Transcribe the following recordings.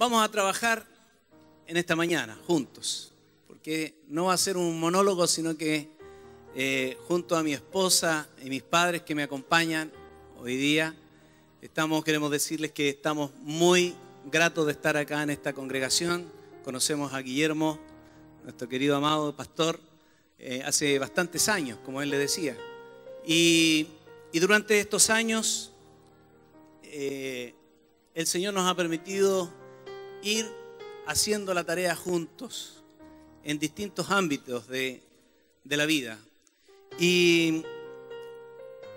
vamos a trabajar en esta mañana juntos, porque no va a ser un monólogo, sino que junto a mi esposa y mis padres que me acompañan hoy día, queremos decirles que estamos muy gratos de estar acá en esta congregación. Conocemos a Guillermo, nuestro querido amado pastor, hace bastantes años, como él le decía. Y durante estos años, el Señor nos ha permitido ir haciendo la tarea juntos en distintos ámbitos de la vida. Y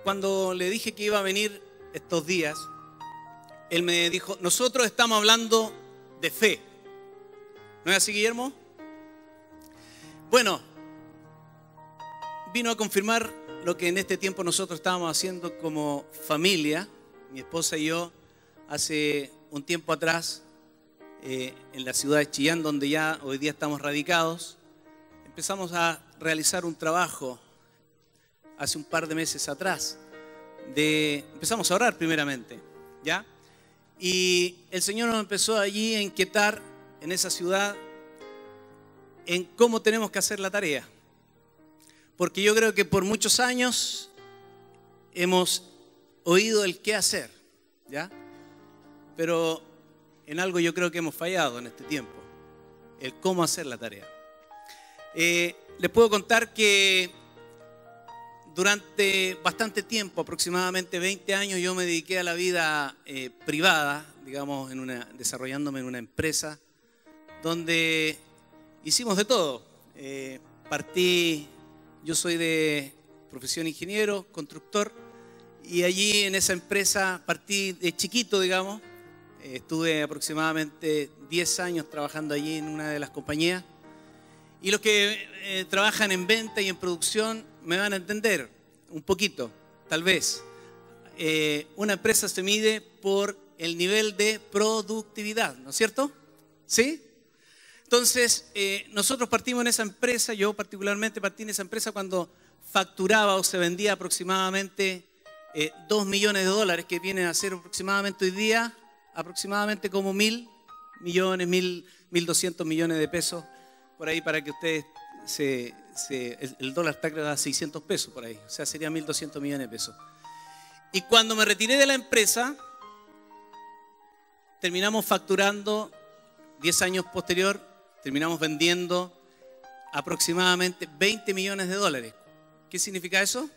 cuando le dije que iba a venir estos días, él me dijo, nosotros estamos hablando de fe. ¿No es así, Guillermo? Bueno, vino a confirmar lo que en este tiempo nosotros estábamos haciendo como familia, mi esposa y yo, hace un tiempo atrás, en la ciudad de Chillán, donde ya hoy día estamos radicados. Empezamos a realizar un trabajo hace un par de meses atrás. Empezamos a orar primeramente, ¿ya? Y el Señor nos empezó allí a inquietar en esa ciudad en cómo tenemos que hacer la tarea. Porque yo creo que por muchos años hemos oído el qué hacer, ¿ya? Pero en algo yo creo que hemos fallado en este tiempo, el cómo hacer la tarea. Les puedo contar que durante bastante tiempo, aproximadamente 20 años, yo me dediqué a la vida privada, digamos, desarrollándome en una empresa donde hicimos de todo. Yo soy de profesión ingeniero, constructor, y allí en esa empresa partí de chiquito, digamos. Estuve aproximadamente 10 años trabajando allí en una de las compañías. Y los que trabajan en venta y en producción me van a entender un poquito, tal vez. Una empresa se mide por el nivel de productividad, ¿no es cierto? ¿Sí? Entonces, nosotros partimos en esa empresa, yo particularmente partí en esa empresa cuando facturaba o se vendía aproximadamente 2 millones de dólares, que vienen a ser aproximadamente hoy día, aproximadamente como 1.000 millones, 1.200 millones de pesos, por ahí para que ustedes el dólar está creo a 600 pesos por ahí, o sea, sería 1.200 millones de pesos. Y cuando me retiré de la empresa, terminamos facturando, 10 años posterior, terminamos vendiendo aproximadamente 20 millones de dólares. ¿Qué significa eso?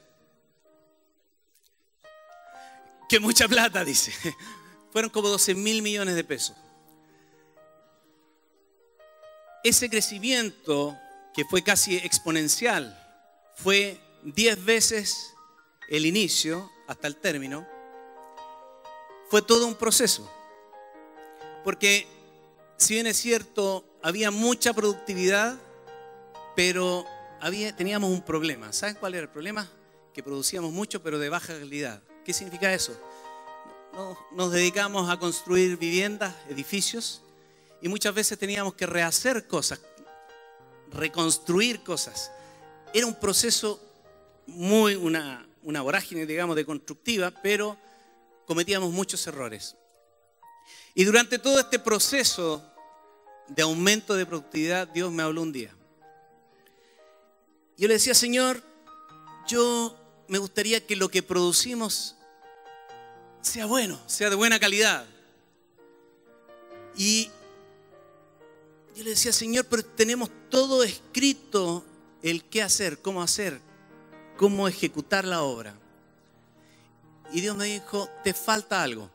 Que mucha plata, dice. Fueron como 12.000 millones de pesos. Ese crecimiento, que fue casi exponencial, fue 10 veces el inicio hasta el término. Fue todo un proceso. Porque, si bien es cierto, había mucha productividad, pero teníamos un problema. ¿Saben cuál era el problema? Que producíamos mucho, pero de baja calidad. ¿Qué significa eso? Nos dedicamos a construir viviendas, edificios, y muchas veces teníamos que rehacer cosas, reconstruir cosas. Era un proceso una vorágine, digamos, de constructiva, pero cometíamos muchos errores. Y durante todo este proceso de aumento de productividad, Dios me habló un día. Yo le decía, Señor, me gustaría que lo que producimos sea bueno, sea de buena calidad. Y yo le decía, Señor, pero tenemos todo escrito el qué hacer, cómo ejecutar la obra. Y Dios me dijo, te falta algo.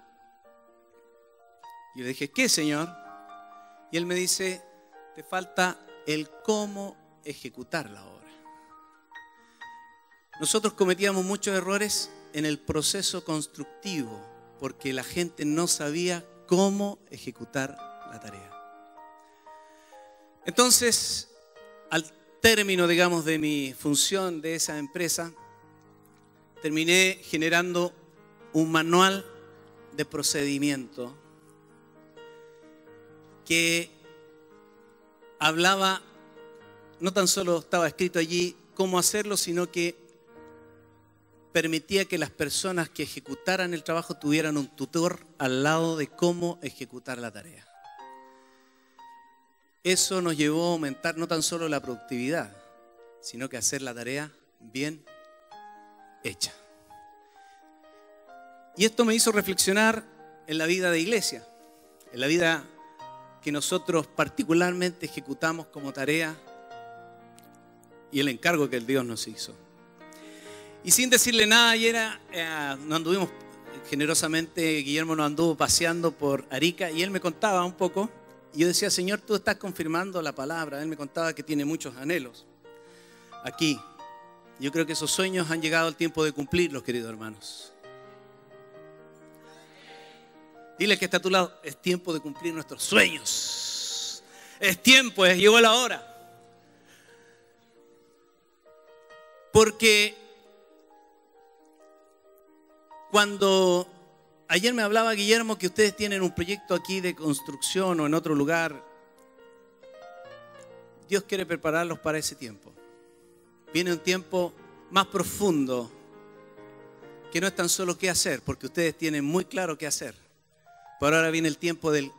Y yo le dije, ¿qué, Señor? Y Él me dice, te falta el cómo ejecutar la obra. Nosotros cometíamos muchos errores en el proceso constructivo porque la gente no sabía cómo ejecutar la tarea. Entonces, al término, digamos, de mi función de esa empresa, terminé generando un manual de procedimiento que hablaba, no tan solo estaba escrito allí cómo hacerlo, sino que permitía que las personas que ejecutaran el trabajo tuvieran un tutor al lado de cómo ejecutar la tarea. eso nos llevó a aumentar no tan solo la productividad, sino que a hacer la tarea bien hecha. Y esto me hizo reflexionar en la vida de iglesia, en la vida que nosotros particularmente ejecutamos como tarea y el encargo que el Dios nos hizo. Y sin decirle nada, ayer nos anduvimos generosamente, Guillermo nos anduvo paseando por Arica y él me contaba un poco, y yo decía, Señor, tú estás confirmando la palabra. Él me contaba que tiene muchos anhelos aquí. Yo creo que esos sueños han llegado el tiempo de cumplirlos, queridos hermanos. Dile que está a tu lado, es tiempo de cumplir nuestros sueños. Es tiempo, llegó la hora. Porque cuando ayer me hablaba Guillermo que ustedes tienen un proyecto aquí de construcción o en otro lugar, Dios quiere prepararlos para ese tiempo. Viene un tiempo más profundo que no es tan solo qué hacer, porque ustedes tienen muy claro qué hacer. Pero ahora viene el tiempo del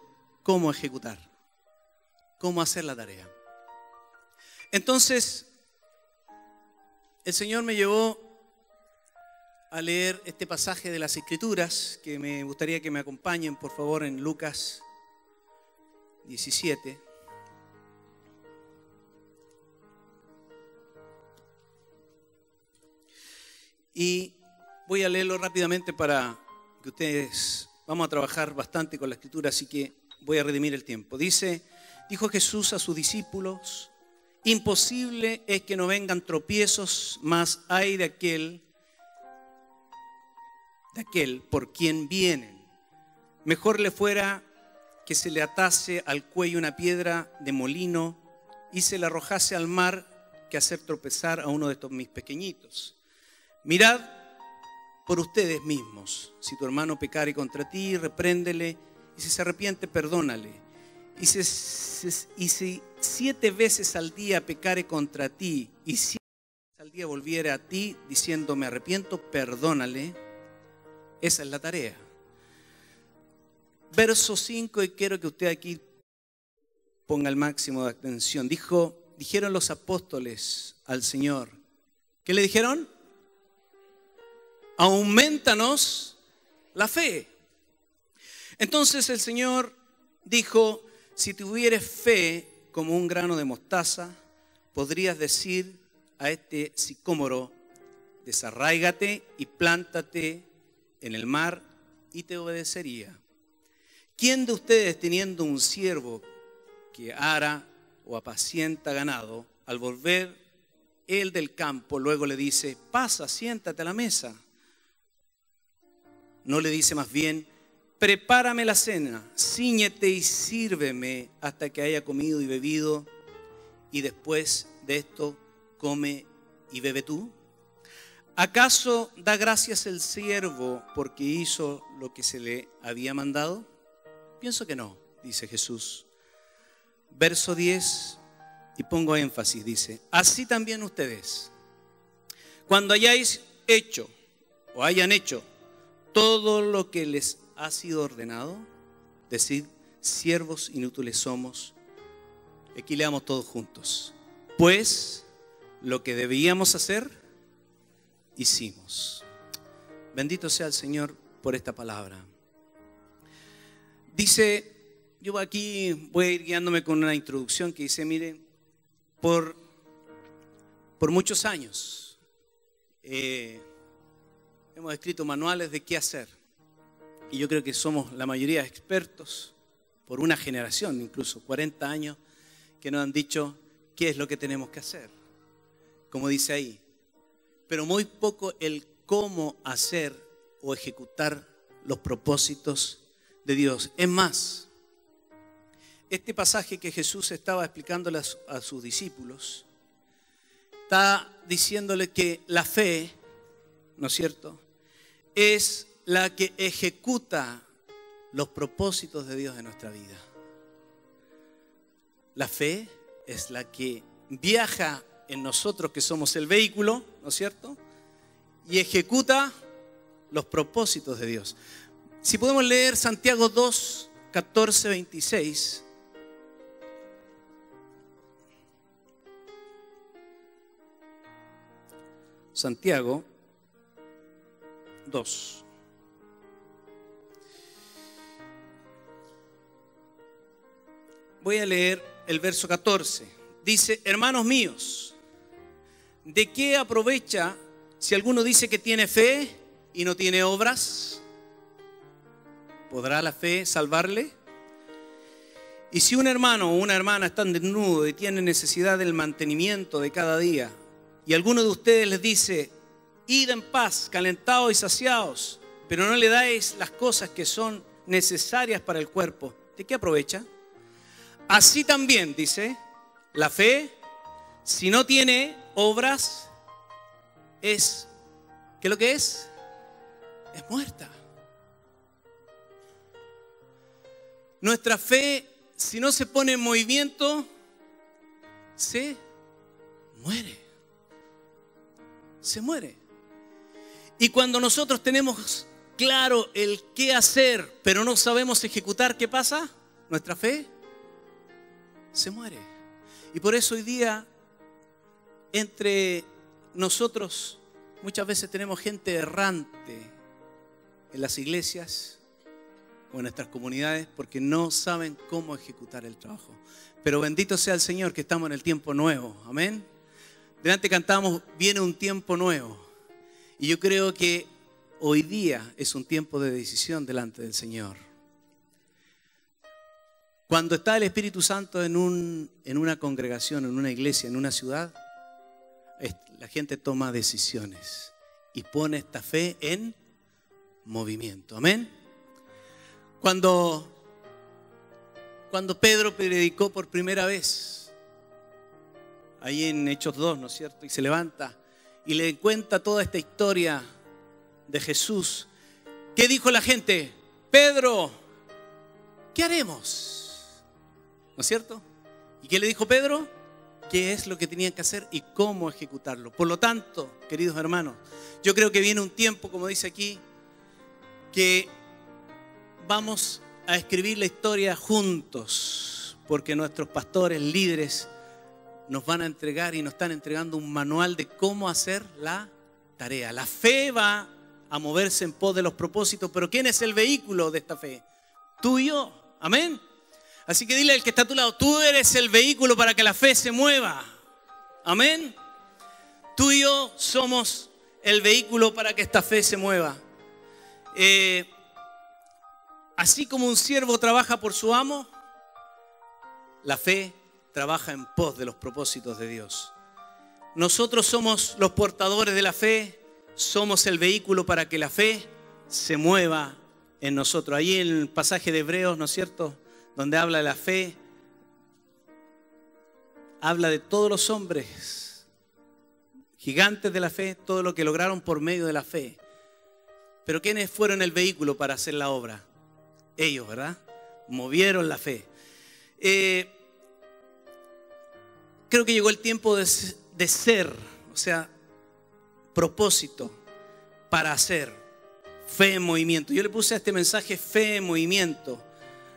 cómo ejecutar, cómo hacer la tarea. Entonces, el Señor me llevó a leer este pasaje de las Escrituras, que me gustaría que me acompañen, por favor, en Lucas 17. Y voy a leerlo rápidamente para que ustedes... Vamos a trabajar bastante con la Escritura, así que voy a redimir el tiempo. Dijo Jesús a sus discípulos, imposible es que no vengan tropiezos, mas hay de aquel por quien vienen. Mejor le fuera que se le atase al cuello una piedra de molino y se la arrojase al mar que hacer tropezar a uno de estos mis pequeñitos. Mirad por ustedes mismos. Si tu hermano pecare contra ti, repréndele, y si se arrepiente, perdónale. Y si 7 veces al día pecare contra ti, y 7 veces al día volviere a ti, diciendo me arrepiento, perdónale. Esa es la tarea. Verso 5, y quiero que usted aquí ponga el máximo de atención. Dijeron los apóstoles al Señor. ¿Qué le dijeron? Aumentanos la fe. Entonces el Señor dijo, si tuvieres fe como un grano de mostaza, podrías decir a este sicómoro, desarráigate y plántate en el mar, y te obedecería. ¿Quién de ustedes, teniendo un siervo que ara o apacienta ganado, al volver él del campo, luego le dice, pasa, siéntate a la mesa? ¿No le dice más bien, prepárame la cena, cíñete y sírveme hasta que haya comido y bebido, y después de esto come y bebe tú? ¿Acaso da gracias el siervo porque hizo lo que se le había mandado? Pienso que no, dice Jesús. Verso 10, y pongo énfasis, dice, así también ustedes, cuando hayan hecho todo lo que les ha sido ordenado, decid, siervos inútiles somos. Aquí leamos todos juntos. Pues lo que debíamos hacer, hicimos. Bendito sea el Señor por esta palabra. Dice, yo aquí voy a ir guiándome con una introducción que dice, mire, por muchos años hemos escrito manuales de qué hacer. Y yo creo que somos la mayoría expertos, por una generación, incluso 40 años, que nos han dicho qué es lo que tenemos que hacer, como dice ahí. Pero muy poco el cómo hacer o ejecutar los propósitos de Dios. Es más, este pasaje que Jesús estaba explicándole a sus discípulos, está diciéndole que la fe, ¿no es cierto?, es la que ejecuta los propósitos de Dios en nuestra vida. La fe es la que viaja en nosotros, que somos el vehículo, ¿no es cierto?, y ejecuta los propósitos de Dios. Si podemos leer Santiago 2, 14, 26. Santiago 2. Voy a leer el verso 14. Dice: hermanos míos, ¿de qué aprovecha si alguno dice que tiene fe y no tiene obras? ¿Podrá la fe salvarle? Y si un hermano o una hermana están desnudos y tienen necesidad del mantenimiento de cada día, y alguno de ustedes les dice: id en paz, calentados y saciados, pero no le dais las cosas que son necesarias para el cuerpo, ¿de qué aprovecha? Así también, dice, la fe, si no tiene obras, es, ¿qué es lo que es? Es muerta. Nuestra fe, si no se pone en movimiento, se muere. Se muere. Y cuando nosotros tenemos claro el qué hacer, pero no sabemos ejecutar, ¿qué pasa? Nuestra fe se muere. Y por eso hoy día, entre nosotros, muchas veces tenemos gente errante en las iglesias o en nuestras comunidades porque no saben cómo ejecutar el trabajo. Pero bendito sea el Señor que estamos en el tiempo nuevo. Amén. Delante cantamos: viene un tiempo nuevo. Y yo creo que hoy día es un tiempo de decisión delante del Señor. Cuando está el Espíritu Santo en una congregación, en una iglesia, en una ciudad, la gente toma decisiones y pone esta fe en movimiento. Amén. Cuando Pedro predicó por primera vez, ahí en Hechos 2, ¿no es cierto? Y se levanta y le cuenta toda esta historia de Jesús. ¿Qué dijo la gente? Pedro, ¿qué haremos? ¿No es cierto? ¿Y qué le dijo Pedro? ¿Qué es lo que tenían que hacer y cómo ejecutarlo? Por lo tanto, queridos hermanos, yo creo que viene un tiempo, como dice aquí, que vamos a escribir la historia juntos, porque nuestros pastores, líderes, nos van a entregar y nos están entregando un manual de cómo hacer la tarea. La fe va a moverse en pos de los propósitos, pero ¿quién es el vehículo de esta fe? Tú y yo. Amén. Así que dile al que está a tu lado: tú eres el vehículo para que la fe se mueva. Amén. Tú y yo somos el vehículo para que esta fe se mueva. Así como un siervo trabaja por su amo, la fe trabaja en pos de los propósitos de Dios. Nosotros somos los portadores de la fe, somos el vehículo para que la fe se mueva en nosotros. Ahí en el pasaje de Hebreos, ¿no es cierto?, donde habla de la fe, habla de todos los hombres, gigantes de la fe, todo lo que lograron por medio de la fe. Pero ¿quiénes fueron el vehículo para hacer la obra? Ellos, ¿verdad? Movieron la fe. Creo que llegó el tiempo de ser, o sea, propósito para hacer. Fe en movimiento. Yo le puse a este mensaje: fe en movimiento.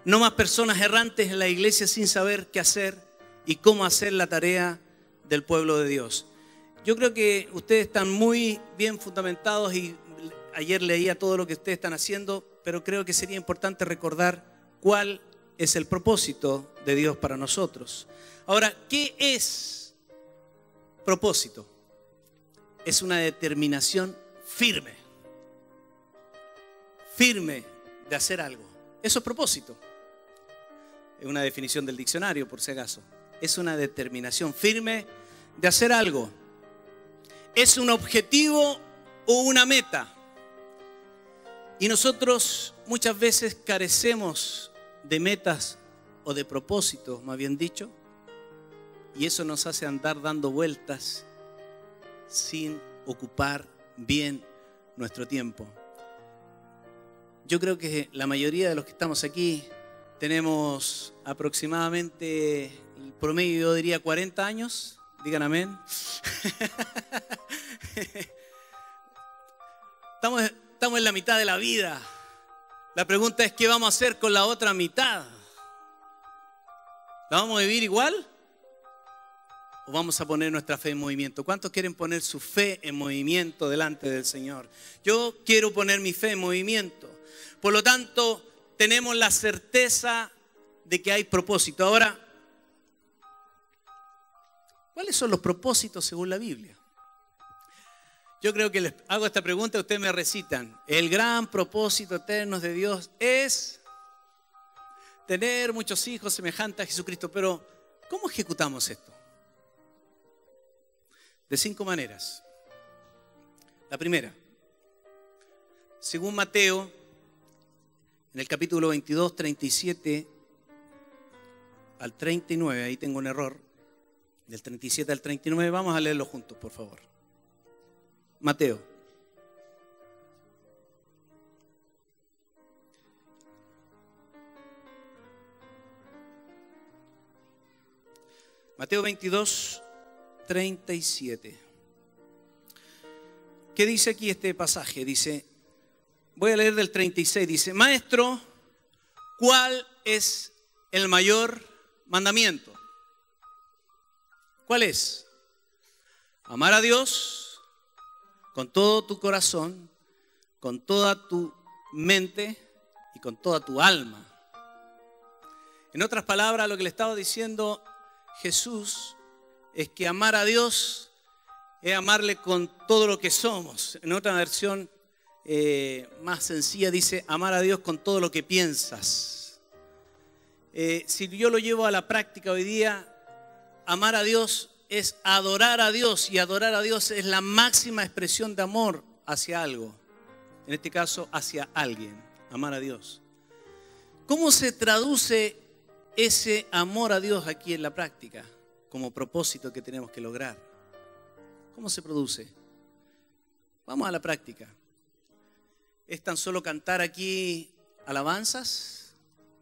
No más personas errantes en la iglesia sin saber qué hacer y cómo hacer la tarea del pueblo de Dios. Yo creo que ustedes están muy bien fundamentados y ayer leía todo lo que ustedes están haciendo, pero creo que sería importante recordar cuál es el propósito de Dios para nosotros. Ahora, ¿qué es propósito? Es una determinación firme de hacer algo. Eso es propósito. Es una definición del diccionario, por si acaso. Es una determinación firme de hacer algo. Es un objetivo o una meta. Y nosotros muchas veces carecemos de metas o de propósitos, más bien dicho. Y eso nos hace andar dando vueltas sin ocupar bien nuestro tiempo. Yo creo que la mayoría de los que estamos aquí tenemos aproximadamente, el promedio yo diría 40 años. Digan amén. Estamos en la mitad de la vida. La pregunta es: ¿qué vamos a hacer con la otra mitad? ¿La vamos a vivir igual? ¿O vamos a poner nuestra fe en movimiento? ¿Cuántos quieren poner su fe en movimiento delante del Señor? Yo quiero poner mi fe en movimiento. Por lo tanto, tenemos la certeza de que hay propósito. Ahora, ¿cuáles son los propósitos según la Biblia? Yo creo que les hago esta pregunta y ustedes me recitan. El gran propósito eterno de Dios es tener muchos hijos semejantes a Jesucristo. Pero, ¿cómo ejecutamos esto? De 5 maneras. La primera, según Mateo, en el capítulo 22, 37 al 39, ahí tengo un error, del 37 al 39, vamos a leerlo juntos, por favor. Mateo. Mateo 22, 37. ¿Qué dice aquí este pasaje? Dice, voy a leer del 36, dice, Maestro, ¿cuál es el mayor mandamiento? ¿Cuál es? Amar a Dios con todo tu corazón, con toda tu mente y con toda tu alma. En otras palabras, lo que le estaba diciendo Jesús es que amar a Dios es amarle con todo lo que somos. En otra versión más sencilla dice amar a Dios con todo lo que piensas. Si yo lo llevo a la práctica hoy día, amar a Dios es adorar a Dios, y adorar a Dios es la máxima expresión de amor hacia algo. En este caso, hacia alguien. Amar a Dios. ¿Cómo se traduce ese amor a Dios aquí en la práctica? Como propósito que tenemos que lograr. ¿Cómo se produce? Vamos a la práctica. ¿Es tan solo cantar aquí alabanzas?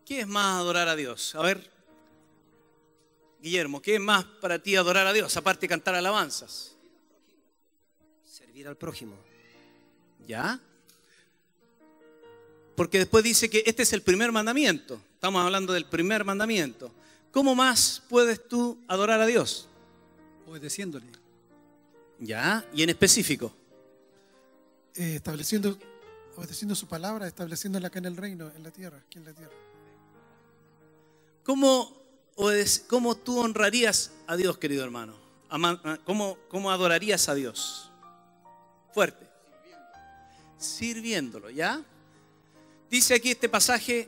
¿Qué es más adorar a Dios? A ver, Guillermo, ¿qué es más para ti adorar a Dios, aparte de cantar alabanzas? Servir al prójimo. ¿Ya? Porque después dice que este es el primer mandamiento. Estamos hablando del primer mandamiento. ¿Cómo más puedes tú adorar a Dios? Obedeciéndole. ¿Ya? Y en específico. Obedeciendo su palabra, estableciéndola acá en el reino, en la tierra, aquí en la tierra. ¿Cómo tú honrarías a Dios, querido hermano? ¿Cómo adorarías a Dios? Fuerte. Sirviéndolo, ¿ya? Dice aquí este pasaje,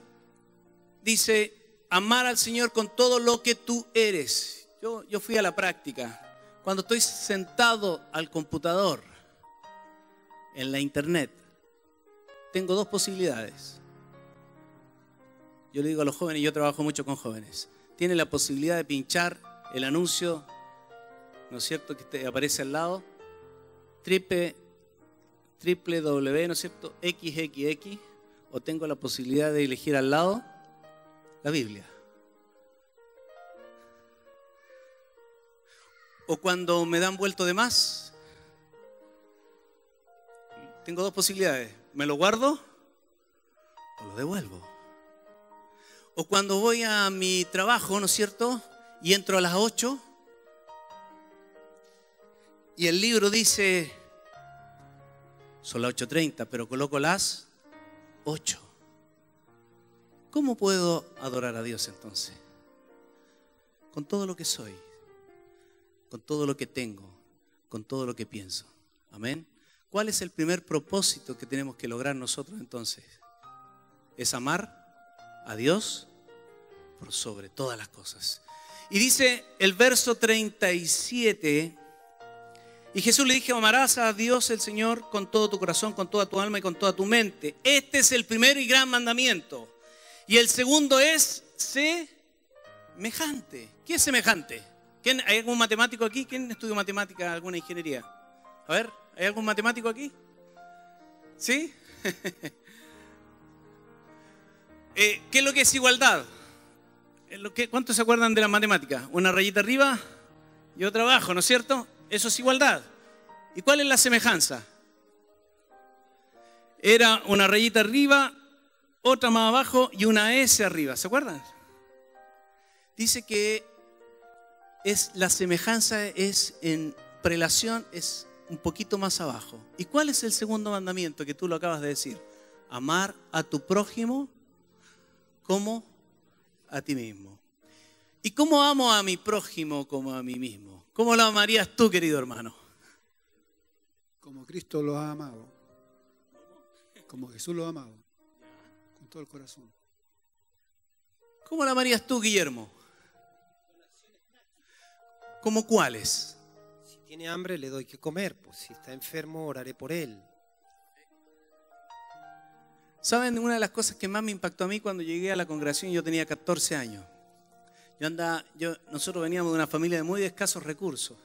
dice, amar al Señor con todo lo que tú eres. Yo fui a la práctica. Cuando estoy sentado al computador, en la internet, tengo 2 posibilidades. Yo le digo a los jóvenes, yo trabajo mucho con jóvenes, tienen la posibilidad de pinchar el anuncio, ¿no es cierto?, que te aparece al lado, www, ¿no es cierto?, XXX, o tengo la posibilidad de elegir al lado la Biblia. O cuando me dan vuelto de más, tengo 2 posibilidades. ¿Me lo guardo o lo devuelvo? O cuando voy a mi trabajo, ¿no es cierto?, y entro a las 8 y el libro dice, son las 8:30, pero coloco las 8. ¿Cómo puedo adorar a Dios entonces? Con todo lo que soy, con todo lo que tengo, con todo lo que pienso. Amén. ¿Cuál es el primer propósito que tenemos que lograr nosotros entonces? Es amar a Dios por sobre todas las cosas. Y dice el verso 37, y Jesús le dijo, amarás a Dios el Señor con todo tu corazón, con toda tu alma y con toda tu mente. Este es el primero y gran mandamiento. Y el segundo es semejante. ¿Qué es semejante? ¿Hay algún matemático aquí? ¿Quién estudia matemática, alguna ingeniería? A ver, ¿hay algún matemático aquí? ¿Sí? ¿Qué es lo que es igualdad? ¿Cuántos se acuerdan de las matemáticas? Una rayita arriba y otra abajo, ¿no es cierto? Eso es igualdad. ¿Y cuál es la semejanza? Era una rayita arriba, otra más abajo y una S arriba. ¿Se acuerdan? Dice que la semejanza es en prelación, es un poquito más abajo. ¿Y cuál es el segundo mandamiento que tú lo acabas de decir? Amar a tu prójimo como a ti mismo. ¿Y cómo amo a mi prójimo como a mí mismo? ¿Cómo lo amarías tú, querido hermano? Como Cristo lo ha amado. Como Jesús lo ha amado. Con todo el corazón. ¿Cómo lo amarías tú, Guillermo? ¿Cómo cuáles? Si tiene hambre, le doy que comer. Pues si está enfermo, oraré por él. ¿Saben? Una de las cosas que más me impactó a mí cuando llegué a la congregación, yo tenía 14 años. Nosotros veníamos de una familia de muy escasos recursos.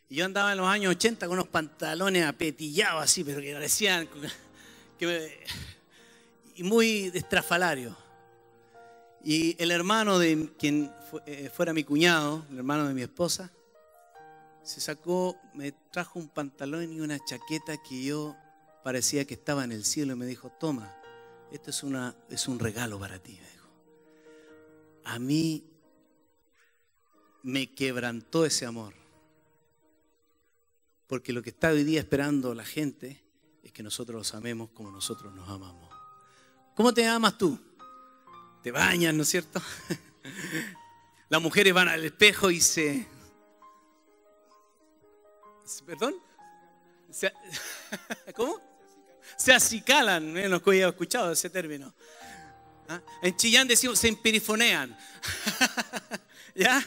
Y yo andaba en los años 80 con unos pantalones apetillados así, pero que parecían y muy estrafalarios. Y el hermano de quien fuera mi cuñado, el hermano de mi esposa, me trajo un pantalón y una chaqueta que yo parecía que estaba en el cielo y me dijo, toma, esto es un regalo para ti, me dijo. A mí me quebrantó ese amor. Porque lo que está hoy día esperando la gente es que nosotros los amemos como nosotros nos amamos. ¿Cómo te amas tú? Te bañas, ¿no es cierto? Las mujeres van al espejo y ¿Perdón? ¿Cómo? Se acicalan, no he escuchado ese término. ¿Ah? En Chillán decimos se emperifonean. ¿Ya?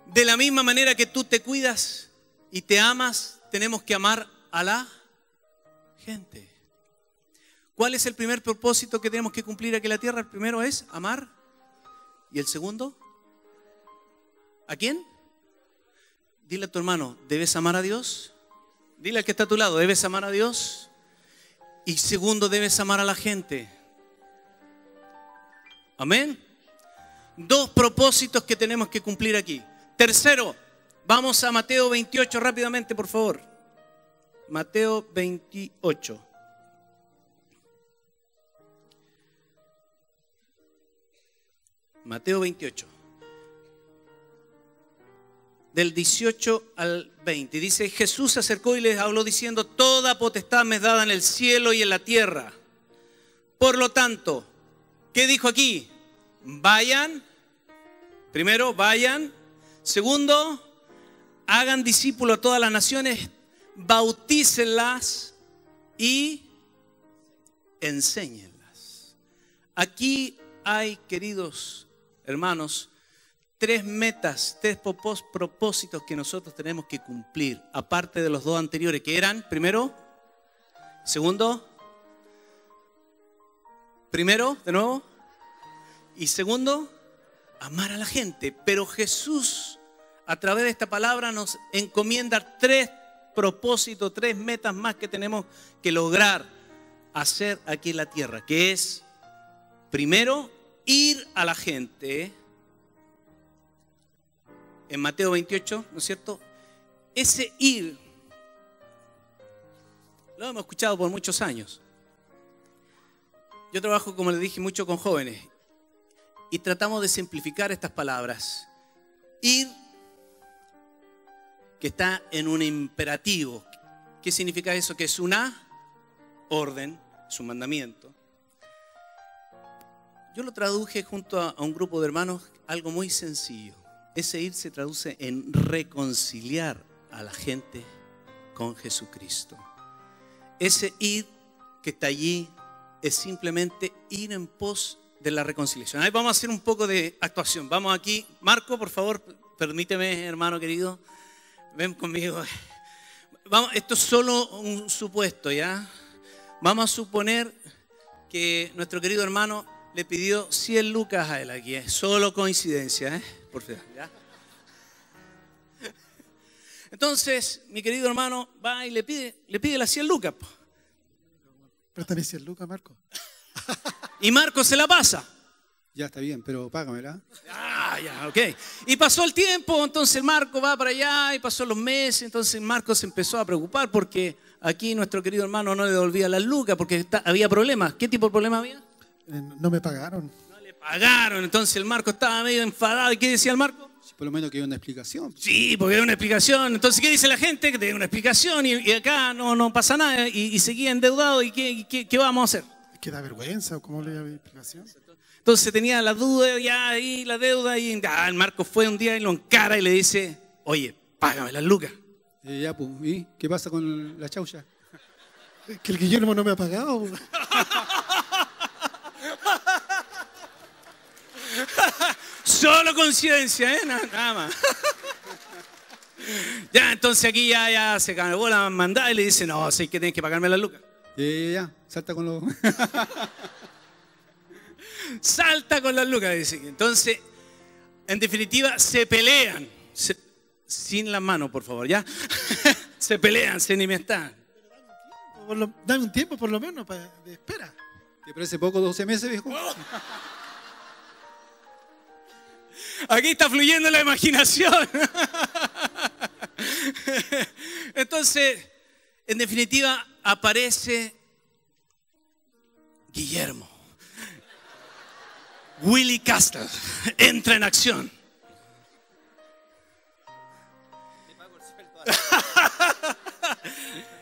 De la misma manera que tú te cuidas y te amas, tenemos que amar a la gente. ¿Cuál es el primer propósito que tenemos que cumplir aquí en la tierra? El primero es amar. ¿Y el segundo? ¿A quién? Dile a tu hermano, ¿debes amar a Dios? Dile al que está a tu lado, ¿debes amar a Dios? Y segundo, debes amar a la gente. Amén. 2 propósitos que tenemos que cumplir aquí. Tercero, vamos a Mateo 28 rápidamente, por favor. Mateo 28. Mateo 28. Del 18 al 20. Dice, Jesús se acercó y les habló diciendo, toda potestad me es dada en el cielo y en la tierra. Por lo tanto, ¿qué dijo aquí? Vayan. Primero, vayan. Segundo, hagan discípulos a todas las naciones, bautícenlas y enséñenlas. Aquí hay, queridos hermanos, 3 metas, 3 propósitos que nosotros tenemos que cumplir, aparte de los 2 anteriores, que eran, primero, de nuevo, y segundo, amar a la gente. Pero Jesús, a través de esta palabra, nos encomienda 3 propósitos, 3 metas más que tenemos que lograr hacer aquí en la tierra, que es, primero, ir a la gente. En Mateo 28, ¿no es cierto? Ese ir, lo hemos escuchado por muchos años. Yo trabajo, como les dije, mucho con jóvenes y tratamos de simplificar estas palabras. Ir, que está en un imperativo. ¿Qué significa eso? Que es una orden, es un mandamiento. Yo lo traduje junto a un grupo de hermanos, algo muy sencillo. Ese ir se traduce en reconciliar a la gente con Jesucristo. Ese ir que está allí es simplemente ir en pos de la reconciliación. Ahí vamos a hacer un poco de actuación. Vamos aquí. Marco, por favor, permíteme, hermano querido. Ven conmigo. Vamos, esto es solo un supuesto, ¿ya? Vamos a suponer que nuestro querido hermano le pidió 100 lucas a él aquí. Es solo coincidencia, ¿eh? Por favor, ¿ya? Entonces, mi querido hermano va y le pide las 100 lucas. Préstame 100 lucas, Marco. Y Marco se la pasa. Ya está bien, pero págamela. Ya, ok. Y pasó el tiempo, entonces Marco va para allá y pasó los meses, entonces Marco se empezó a preocupar porque aquí nuestro querido hermano no le devolvía las lucas porque había problemas. ¿Qué tipo de problema había? No me pagaron. No le pagaron, entonces el Marco estaba medio enfadado. ¿Y qué decía el Marco? Por lo menos que haya una explicación. Sí, porque hay una explicación. Entonces, ¿qué dice la gente? Que tiene una explicación y acá no pasa nada y seguía endeudado. ¿Y qué vamos a hacer? Es que da vergüenza, ¿o cómo le da explicación? Entonces tenía la duda ya ahí, la deuda, y el Marco fue un día y lo encara y le dice, oye, págame las lucas. Ya, pues, ¿y qué pasa con la chaucha? Es que el Guillermo no me ha pagado. Solo coincidencia, ¿eh? Nada más. Ya, entonces aquí ya se acabó la mandada y le dice, no, sé que tienes que pagarme las lucas. Ya, salta con los... Salta con las lucas, dice. Entonces, en definitiva, se pelean. Sin las manos, por favor, ¿ya? Se pelean, se enemistan. Dame un tiempo por lo menos de espera. ¿Te parece poco 12 meses, viejo? Aquí está fluyendo la imaginación. Entonces, en definitiva, aparece Guillermo. Willie Castle entra en acción.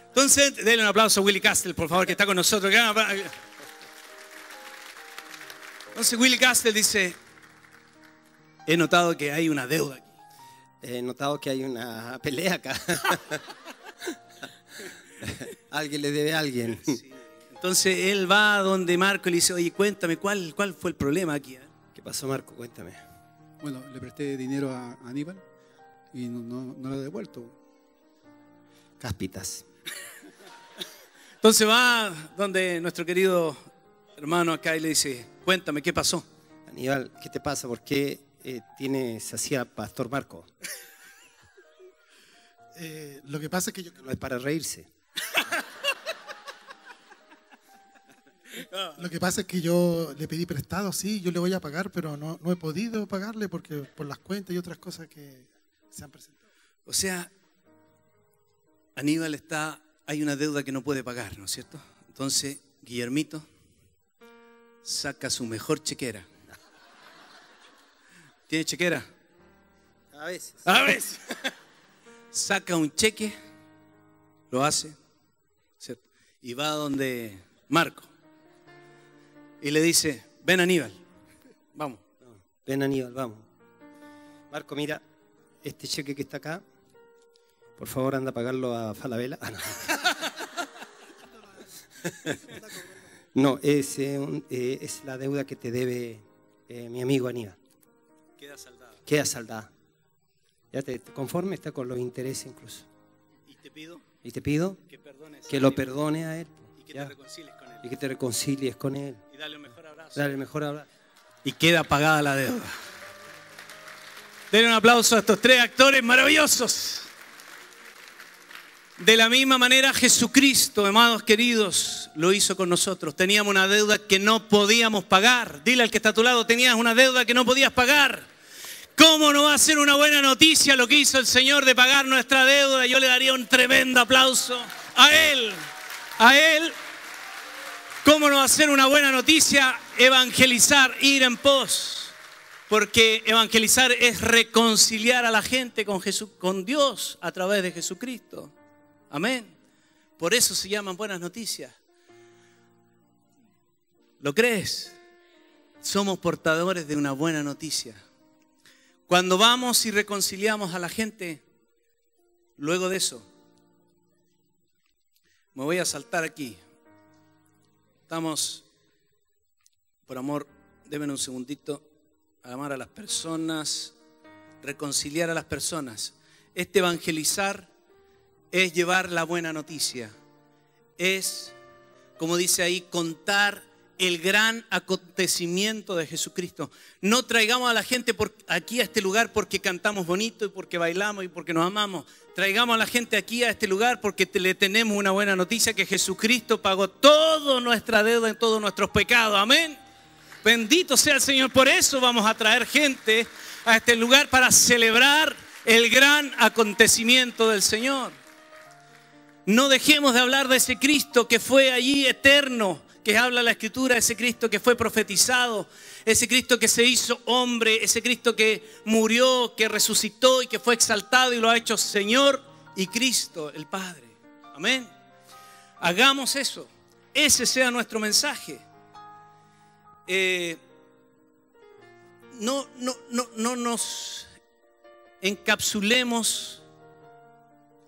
Entonces, denle un aplauso a Willie Castle, por favor, que está con nosotros. Entonces, Willie Castle dice, he notado que hay una deuda aquí. He notado que hay una pelea acá. Alguien le debe a alguien. Sí. Entonces él va donde Marco y le dice, oye, cuéntame, ¿cuál fue el problema aquí? ¿Qué pasó, Marco? Cuéntame. Bueno, le presté dinero a Aníbal y no lo he devuelto. Cáspitas. Entonces va donde nuestro querido hermano acá y le dice, cuéntame, ¿qué pasó? Aníbal, ¿qué te pasa? ¿Por qué tienes así a Pastor Marco? Lo que pasa es que yo... No es para reírse. Lo que pasa es que yo le pedí prestado, sí, yo le voy a pagar, pero no he podido pagarle porque por las cuentas y otras cosas que se han presentado. O sea, Aníbal hay una deuda que no puede pagar, ¿no es cierto? Entonces, Guillermito saca su mejor chequera. ¿Tiene chequera? A veces. A veces. Saca un cheque, lo hace, ¿cierto? Y va donde Marco. Y le dice, ven Aníbal, vamos. Ven Aníbal, vamos. Marco, mira, este cheque que está acá, por favor anda a pagarlo a Falabella. Ah, no. No, es la deuda que te debe mi amigo Aníbal. Queda saldada. Queda saldada. Ya te conforme, está con los intereses incluso. Y te pido que lo perdone a él. Y que te reconcilies con él. Y que te reconcilies con él. Y dale un mejor abrazo. Dale el mejor abrazo. Y queda pagada la deuda. Denle un aplauso a estos tres actores maravillosos. De la misma manera Jesucristo, amados queridos, lo hizo con nosotros. Teníamos una deuda que no podíamos pagar. Dile al que está a tu lado, tenías una deuda que no podías pagar. ¿Cómo no va a ser una buena noticia lo que hizo el Señor de pagar nuestra deuda? Yo le daría un tremendo aplauso a Él. A Él. ¿Cómo no va a ser una buena noticia evangelizar, ir en pos? Porque evangelizar es reconciliar a la gente con Dios a través de Jesucristo. Amén. Por eso se llaman buenas noticias. ¿Lo crees? Somos portadores de una buena noticia. Cuando vamos y reconciliamos a la gente, luego de eso, me voy a saltar aquí. Estamos, por amor, denme un segundito, amar a las personas, reconciliar a las personas. Este evangelizar es llevar la buena noticia. Es, como dice ahí, contar el gran acontecimiento de Jesucristo. No traigamos a la gente aquí a este lugar porque cantamos bonito y porque bailamos y porque nos amamos. Traigamos a la gente aquí a este lugar porque le tenemos una buena noticia, que Jesucristo pagó toda nuestra deuda en todos nuestros pecados. Amén. Bendito sea el Señor. Por eso vamos a traer gente a este lugar para celebrar el gran acontecimiento del Señor. No dejemos de hablar de ese Cristo que fue allí eterno, que habla la Escritura, ese Cristo que fue profetizado, ese Cristo que se hizo hombre, ese Cristo que murió, que resucitó y que fue exaltado y lo ha hecho Señor y Cristo, el Padre. Amén. Hagamos eso. Ese sea nuestro mensaje. No nos encapsulemos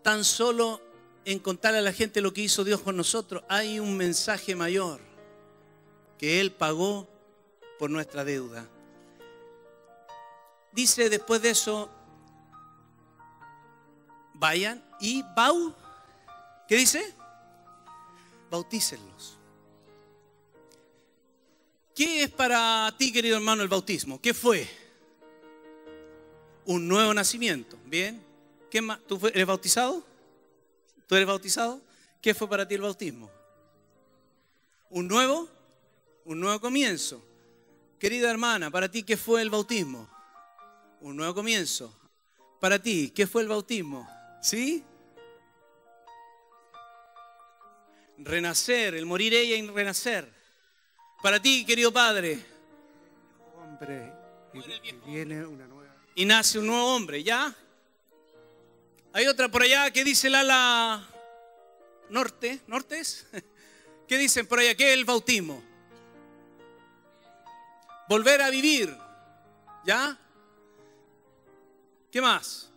tan solo en contarle a la gente lo que hizo Dios con nosotros. Hay un mensaje mayor, que Él pagó por nuestra deuda. Dice después de eso, vayan y ¿qué dice? Bautícenlos. ¿Qué es para ti, querido hermano, el bautismo? ¿Qué fue? Un nuevo nacimiento. ¿Bien? ¿Qué más? ¿Tú eres bautizado? ¿Tú eres bautizado? ¿Qué fue para ti el bautismo? Un nuevo comienzo. Querida hermana, para ti, ¿qué fue el bautismo? Un nuevo comienzo. Para ti, ¿qué fue el bautismo? ¿Sí? Renacer, el morir ella y renacer. Para ti, querido padre. Hombre, y viene una nueva. Y nace un nuevo hombre, ¿ya? Hay otra por allá que dice el ala norte, ¿nortes? ¿Qué dicen por allá? ¿Qué es el bautismo? Volver a vivir, ¿ya? ¿Qué más?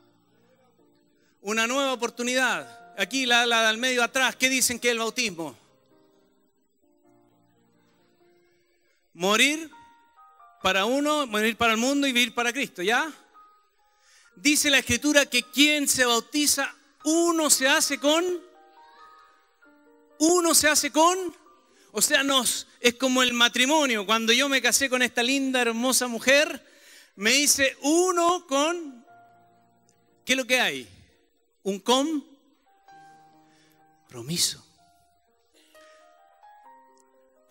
Una nueva oportunidad. Aquí la del medio atrás, ¿qué dicen que es el bautismo? Morir para uno, morir para el mundo y vivir para Cristo, ¿ya? Dice la Escritura que quien se bautiza, uno se hace con, o sea, es como el matrimonio. Cuando yo me casé con esta linda, hermosa mujer, me hice uno con, ¿qué es lo que hay? Un compromiso.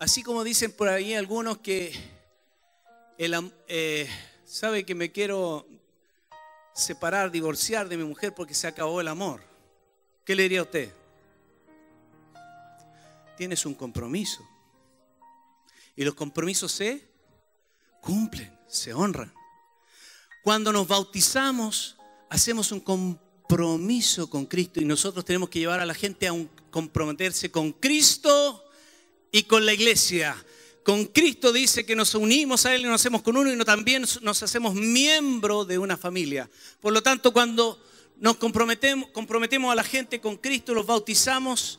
Así como dicen por ahí algunos que sabe que me quiero separar, divorciar de mi mujer porque se acabó el amor. ¿Qué le diría a usted? Tienes un compromiso. Y los compromisos se cumplen, se honran. Cuando nos bautizamos, hacemos un compromiso con Cristo y nosotros tenemos que llevar a la gente a comprometerse con Cristo y con la iglesia. Con Cristo dice que nos unimos a Él y nos hacemos con uno y también nos hacemos miembro de una familia. Por lo tanto, cuando nos comprometemos a la gente con Cristo, los bautizamos,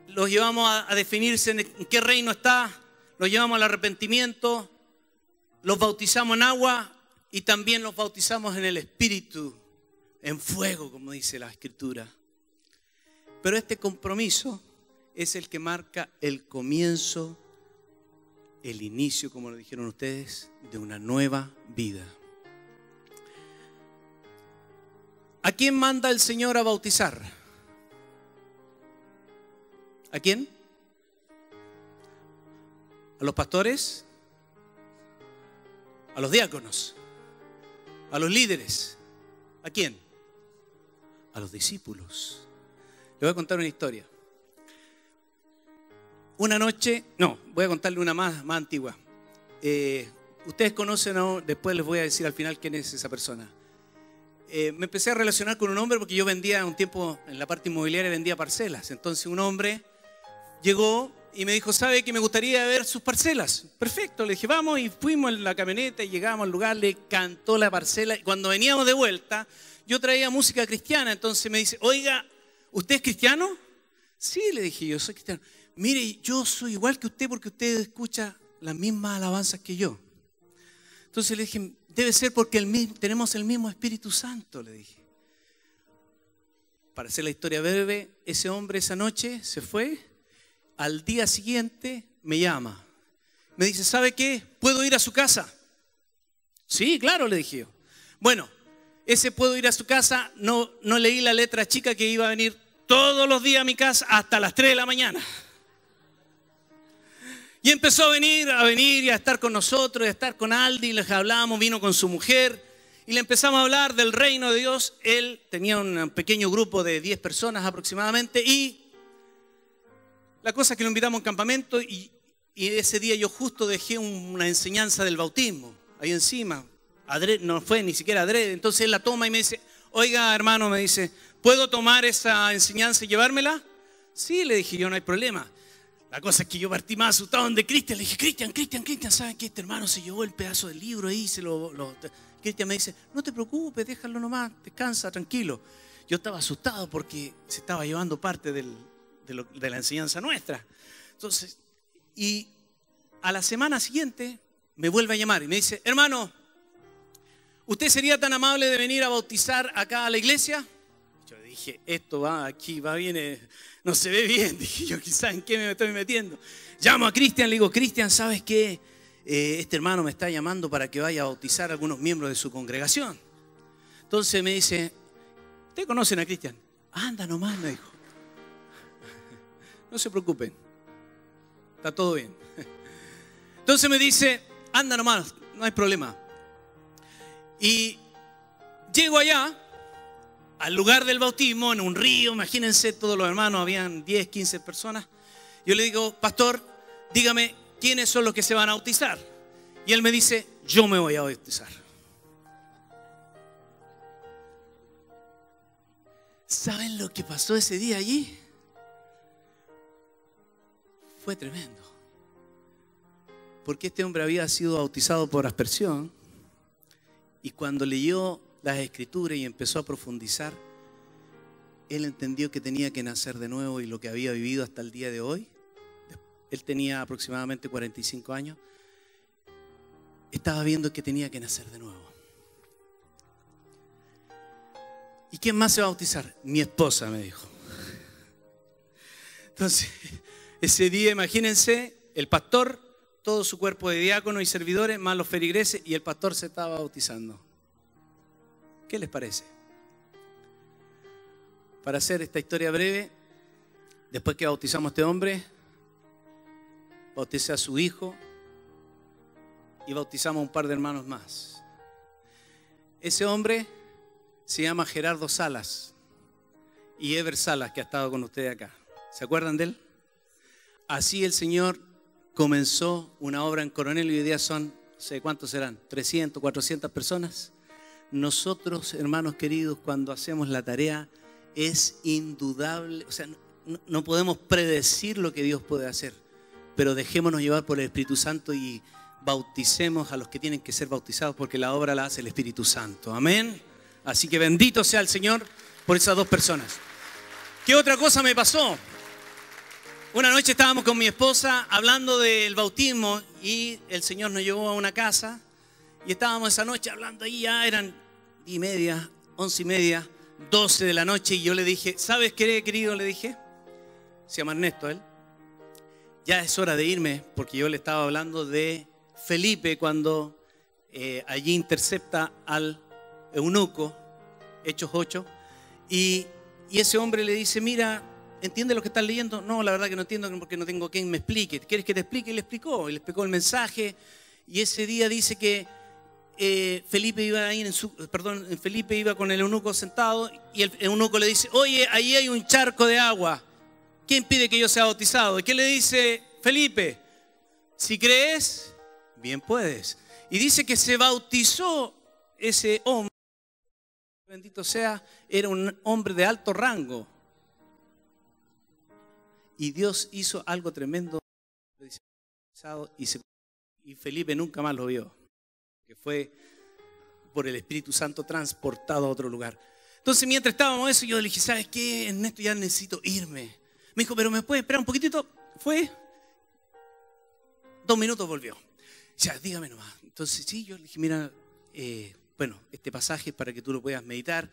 los llevamos a definirse en qué reino está, los llevamos al arrepentimiento, los bautizamos en agua y también los bautizamos en el Espíritu, en fuego, como dice la Escritura. Pero este compromiso es el que marca el comienzo, el inicio, como lo dijeron ustedes, de una nueva vida. ¿A quién manda el Señor a bautizar? ¿A quién? ¿A los pastores? ¿A los diáconos? ¿A los líderes? ¿A quién? A los discípulos. Le voy a contar una historia. Una noche, voy a contarle una más antigua. Ustedes conocen, después les voy a decir al final quién es esa persona. Me empecé a relacionar con un hombre porque yo vendía un tiempo en la parte inmobiliaria, vendía parcelas. Entonces un hombre llegó y me dijo, ¿sabe que me gustaría ver sus parcelas? Perfecto, le dije, vamos, y fuimos en la camioneta y llegamos al lugar, le cantó la parcela. Y cuando veníamos de vuelta, yo traía música cristiana. Entonces me dice, oiga, ¿usted es cristiano? Sí, le dije, yo soy cristiano. Mire, yo soy igual que usted porque usted escucha las mismas alabanzas que yo. Entonces le dije, debe ser porque tenemos el mismo Espíritu Santo, le dije. Para hacer la historia breve, ese hombre esa noche se fue. Al día siguiente me llama. Me dice, ¿sabe qué? ¿Puedo ir a su casa? Sí, claro, le dije yo. Bueno, ese puedo ir a su casa, no leí la letra chica que iba a venir todos los días a mi casa hasta las 3 de la mañana. Y empezó a venir y a estar con nosotros, a estar con Aldi, les hablábamos, vino con su mujer y le empezamos a hablar del reino de Dios. Él tenía un pequeño grupo de 10 personas aproximadamente y La cosa es que lo invitamos a un campamento y ese día yo justo dejé una enseñanza del bautismo ahí encima. No fue ni siquiera adrede. Entonces él la toma y me dice, oiga hermano, me dice, ¿puedo tomar esa enseñanza y llevármela? Sí, le dije yo, no hay problema. La cosa es que yo partí más asustado donde Cristian. Le dije, Cristian, ¿saben qué? Este hermano se llevó el pedazo del libro ahí. Cristian me dice, no te preocupes, déjalo nomás, descansa, tranquilo. Yo estaba asustado porque se estaba llevando parte de la enseñanza nuestra. Entonces, y a la semana siguiente me vuelve a llamar y me dice, hermano, ¿usted sería tan amable de venir a bautizar acá a la iglesia? Yo le dije, esto va aquí, va bien, no se ve bien. Dije yo, quizás en qué me estoy metiendo. Llamo a Cristian, le digo, Cristian, ¿sabes qué? Este hermano me está llamando para que vaya a bautizar a algunos miembros de su congregación. Entonces me dice, ¿ustedes conocen a Cristian? Anda nomás, me dijo. No se preocupen, está todo bien. Entonces me dice, anda nomás, no hay problema. Y llego allá, al lugar del bautismo, en un río, imagínense, todos los hermanos, habían 10, 15 personas. Yo le digo, pastor, dígame, ¿quiénes son los que se van a bautizar? Y él me dice, yo me voy a bautizar. ¿Saben lo que pasó ese día allí? Fue tremendo. Porque este hombre había sido bautizado por aspersión y cuando leyó las escrituras y empezó a profundizar, él entendió que tenía que nacer de nuevo y lo que había vivido hasta el día de hoy, él tenía aproximadamente 45 años, estaba viendo que tenía que nacer de nuevo. ¿Y quién más se va a bautizar? Mi esposa, me dijo. Entonces, ese día, imagínense, el pastor, todo su cuerpo de diáconos y servidores, más los feligreses, y el pastor se estaba bautizando. ¿Qué les parece? Para hacer esta historia breve, después que bautizamos a este hombre, bauticé a su hijo y bautizamos a un par de hermanos más. Ese hombre se llama Gerardo Salas y Ever Salas, que ha estado con ustedes acá. ¿Se acuerdan de él? Así el Señor comenzó una obra en Coronel y hoy día son, no sé cuántos serán, 300, 400 personas. Nosotros, hermanos queridos, cuando hacemos la tarea es indudable, o sea, no podemos predecir lo que Dios puede hacer, pero dejémonos llevar por el Espíritu Santo y bauticemos a los que tienen que ser bautizados porque la obra la hace el Espíritu Santo. Amén. Así que bendito sea el Señor por esas dos personas. ¿Qué otra cosa me pasó? Una noche estábamos con mi esposa hablando del bautismo y el Señor nos llevó a una casa y estábamos esa noche hablando ahí, ya eran 10:30, 11:30, 12 de la noche y yo le dije, ¿sabes qué, querido? Le dije, se llama Ernesto él, ya es hora de irme porque yo le estaba hablando de Felipe cuando allí intercepta al eunuco, Hechos 8, y ese hombre le dice, mira, ¿entiende lo que estás leyendo? No, la verdad que no entiendo porque no tengo quien me explique. ¿Quieres que te explique? Y le explicó el mensaje. Y ese día dice que Felipe iba con el eunuco sentado y el eunuco le dice, oye, ahí hay un charco de agua. ¿Quién pide que yo sea bautizado? ¿Y qué le dice Felipe? Si crees, bien puedes. Y dice que se bautizó ese hombre, bendito sea, era un hombre de alto rango. Y Dios hizo algo tremendo y Felipe nunca más lo vio, que fue por el Espíritu Santo transportado a otro lugar. Entonces mientras estábamos eso, yo le dije, ¿sabes qué? Ernesto, ya necesito irme. Me dijo, pero ¿me puedes esperar un poquitito? Fue 2 minutos, volvió. Ya, dígame nomás. Entonces sí, yo le dije, mira, bueno, este pasaje es para que tú lo puedas meditar,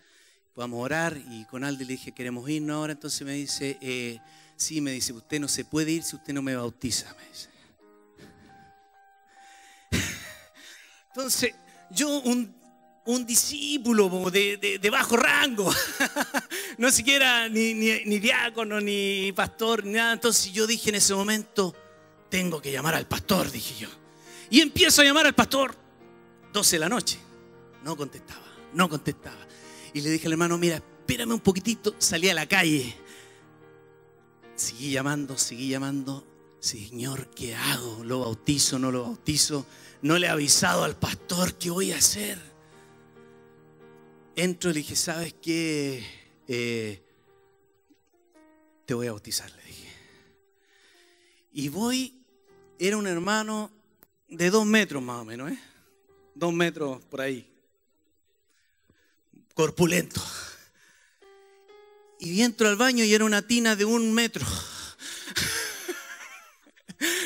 podamos orar. Y con Aldi le dije, queremos irnos ahora. Entonces me dice, sí, me dice, usted no se puede ir si usted no me bautiza, me dice. Entonces, yo, un discípulo de bajo rango, no siquiera ni diácono, ni pastor, ni nada. Entonces yo dije en ese momento, tengo que llamar al pastor, dije yo. Y empiezo a llamar al pastor, 12 de la noche. No contestaba. Y le dije al hermano, mira, espérame un poquitito. Salí a la calle. Seguí llamando, seguí llamando. Señor, ¿qué hago? ¿Lo bautizo? ¿No lo bautizo? No le he avisado al pastor qué voy a hacer. Entro y le dije, ¿sabes qué? Te voy a bautizar, le dije. Y voy, era un hermano de 2 metros más o menos, 2 metros por ahí. Corpulento. Y entro al baño y era una tina de 1 metro.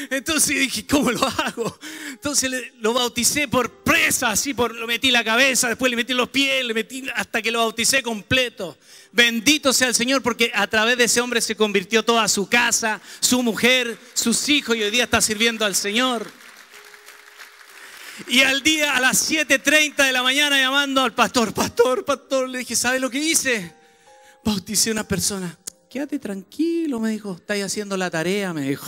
Entonces dije, ¿cómo lo hago? Entonces lo bauticé por presa, así, lo metí en la cabeza, después le metí en los pies, le metí hasta que lo bauticé completo. Bendito sea el Señor, porque a través de ese hombre se convirtió toda su casa, su mujer, sus hijos, y hoy día está sirviendo al Señor. Y al día, a las 7:30 de la mañana, llamando al pastor, le dije, ¿sabe lo que hice? Bauticé a una persona. Quédate tranquilo, me dijo, estáis haciendo la tarea, me dijo.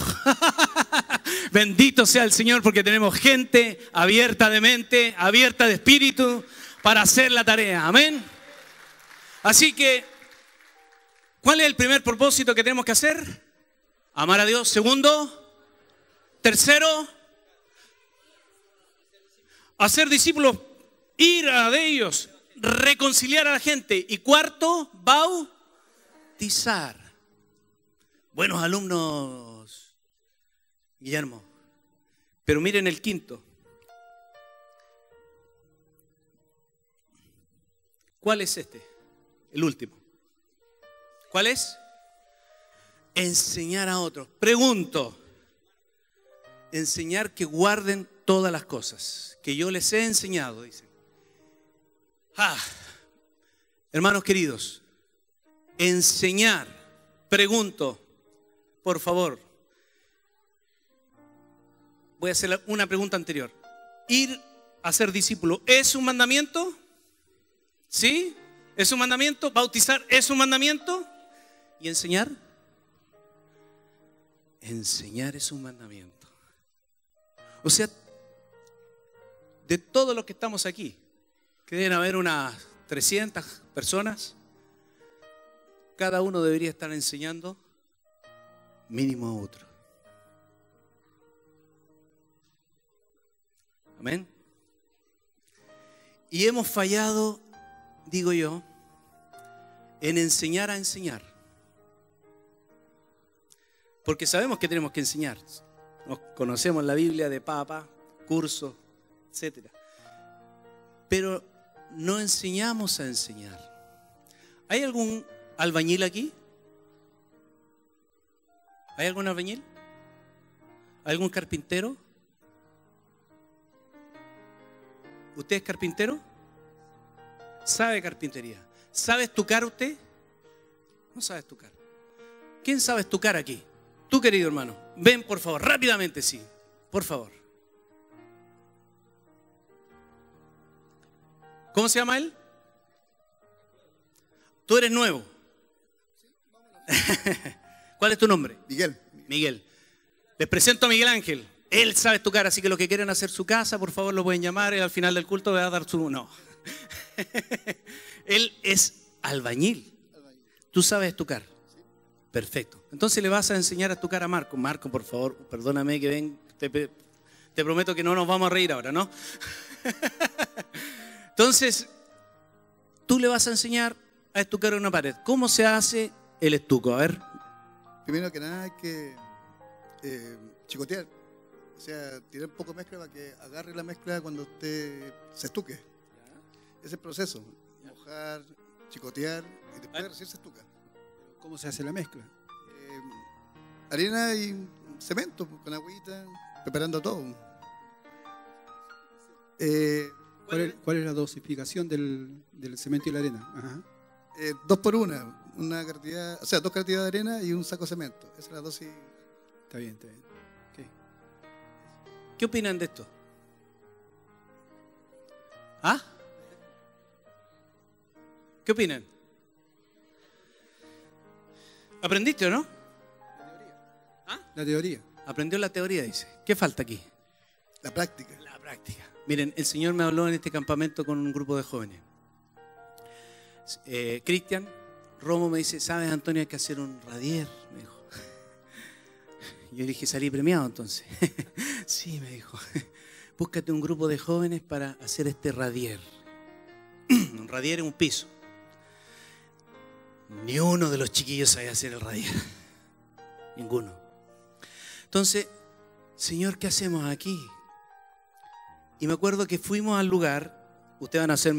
Bendito sea el Señor, porque tenemos gente abierta de mente, abierta de espíritu para hacer la tarea. Amén. Así que, ¿cuál es el primer propósito que tenemos que hacer? Amar a Dios. Segundo, tercero, hacer discípulos, ir a de ellos, reconciliar a la gente. Y cuarto, bautizar. Buenos alumnos, Guillermo. Pero miren el quinto. ¿Cuál es este? El último. ¿Cuál es? Enseñar a otros. Pregunto. Enseñar que guarden todas las cosas que yo les he enseñado, dice. Hermanos queridos, enseñar. Pregunto, por favor. Voy a hacer una pregunta anterior. Ir a ser discípulo, ¿es un mandamiento? ¿Sí? ¿Es un mandamiento? ¿Bautizar es un mandamiento? ¿Y enseñar? Enseñar es un mandamiento. O sea, de todos los que estamos aquí, que deben haber unas 300 personas, cada uno debería estar enseñando mínimo a otro. Amén. Y hemos fallado, digo yo, en enseñar a enseñar. Porque sabemos que tenemos que enseñar. Nos conocemos la Biblia de papa, cursos, etc. Pero no enseñamos a enseñar. ¿Hay algún albañil aquí? ¿Hay algún albañil? ¿Algún carpintero? ¿Usted es carpintero? ¿Sabe carpintería? ¿Sabe estucar usted? No sabe estucar. ¿Quién sabe estucar aquí? Tú, querido hermano. Ven, por favor, rápidamente, sí. Por favor. ¿Cómo se llama él? Tú eres nuevo. ¿Cuál es tu nombre? Miguel. Miguel. Les presento a Miguel Ángel. Él sabe estucar, así que los que quieren hacer su casa, por favor, lo pueden llamar. Y al final del culto va a dar su... No. Él es albañil. ¿Tú sabes estucar? Perfecto. Entonces le vas a enseñar a estucar a Marco. Marco, por favor, perdóname que ven. Te prometo que no nos vamos a reír ahora, ¿no? Entonces, tú le vas a enseñar a estucar una pared. ¿Cómo se hace el estuco? A ver. Primero que nada hay que chicotear. O sea, tirar un poco de mezcla para que agarre la mezcla cuando usted se estuque. Ese es el proceso. Mojar, chicotear y después recién se estuca. ¿Cómo se hace la mezcla? Arena y cemento, con agüita, preparando todo. ¿Cuál es la dosificación del cemento y la arena? Ajá. 2 por 1, una cantidad, o sea, 2 cantidades de arena y un saco de cemento. Esa es la dosis. Está bien, está bien. Okay. ¿Qué opinan de esto? ¿Ah? ¿Qué opinan? ¿Aprendiste o no? ¿Ah? La teoría. Aprendió la teoría, dice. ¿Qué falta aquí? La práctica. La práctica. Miren, el Señor me habló en este campamento con un grupo de jóvenes. Cristian, Romo me dice, ¿sabes, Antonio, hay que hacer un radier? Me dijo. Yo dije, salí premiado entonces. Sí, me dijo. Búscate un grupo de jóvenes para hacer este radier. Un radier en un piso. Ni uno de los chiquillos sabía hacer el radier. Ninguno. Entonces, Señor, ¿qué hacemos aquí? Y me acuerdo que fuimos al lugar. Ustedes van a ser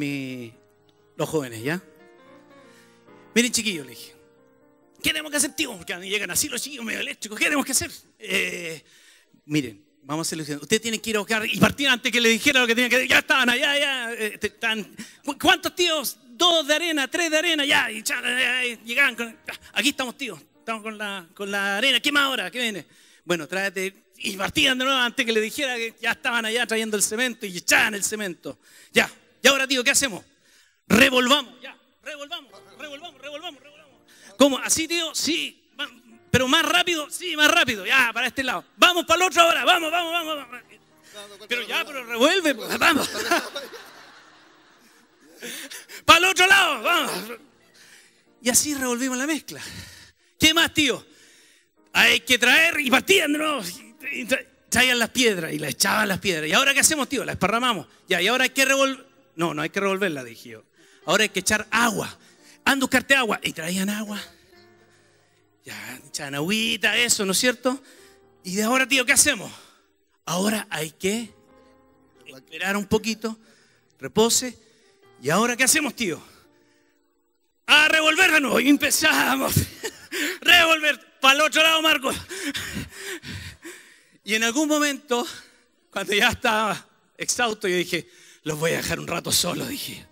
los jóvenes, ¿ya? Miren, chiquillos, le dije. ¿Qué tenemos que hacer, tío? Porque llegan así los chiquillos medio eléctricos. ¿Qué tenemos que hacer? Miren, vamos a hacerlo. Ustedes tienen que ir a buscar. Y partir antes que le dijera lo que tenían que decir. Ya estaban allá, ya. ¿Cuántos tíos? 2 de arena, 3 de arena, ya. Y llegaban. Aquí estamos, tíos. Estamos con la arena. ¿Qué más ahora? ¿Qué viene? Bueno, tráete. Y partían de nuevo antes que le dijera que ya estaban allá trayendo el cemento y echaban el cemento. Ya. Y ahora, tío, ¿qué hacemos? Revolvamos, ya. Revolvamos. ¿Cómo? ¿Así, tío? Sí. ¿Pero más rápido? Sí, más rápido. Ya, para este lado. Vamos para el otro ahora. Vamos. Pero revuelve. Vamos. Para el otro lado. Vamos. Y así revolvimos la mezcla. ¿Qué más, tío? Hay que traer y partían de nuevo. Traían las piedras y las echaban las piedras. ¿Y ahora qué hacemos, tío? Las esparramamos. Ya, y ahora hay que revolver. No hay que revolverla, dije yo. Ahora hay que echar agua. Anda a buscarte agua. Y traían agua. Ya, echaban agüita, eso, ¿no es cierto? Y de ahora, tío, ¿qué hacemos? Ahora hay que esperar un poquito, repose. ¿Y ahora qué hacemos, tío? A revolver de nuevo. Y empezamos. Revolver para el otro lado, Marcos. Y en algún momento, cuando ya estaba exhausto, yo dije, los voy a dejar un rato solo, dije.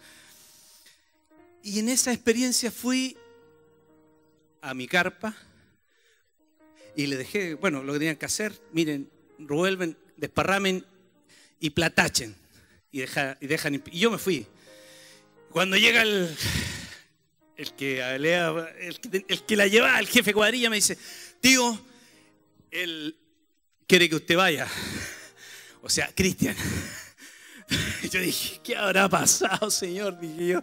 Y en esa experiencia fui a mi carpa y le dejé, bueno, lo que tenían que hacer, miren, revuelven, desparramen y platachen y dejan. Y yo me fui. Cuando llega el que la lleva, el jefe cuadrilla, me dice, tío, él quiere que usted vaya. O sea, Cristian. Yo dije, ¿qué habrá pasado, señor? Dije yo.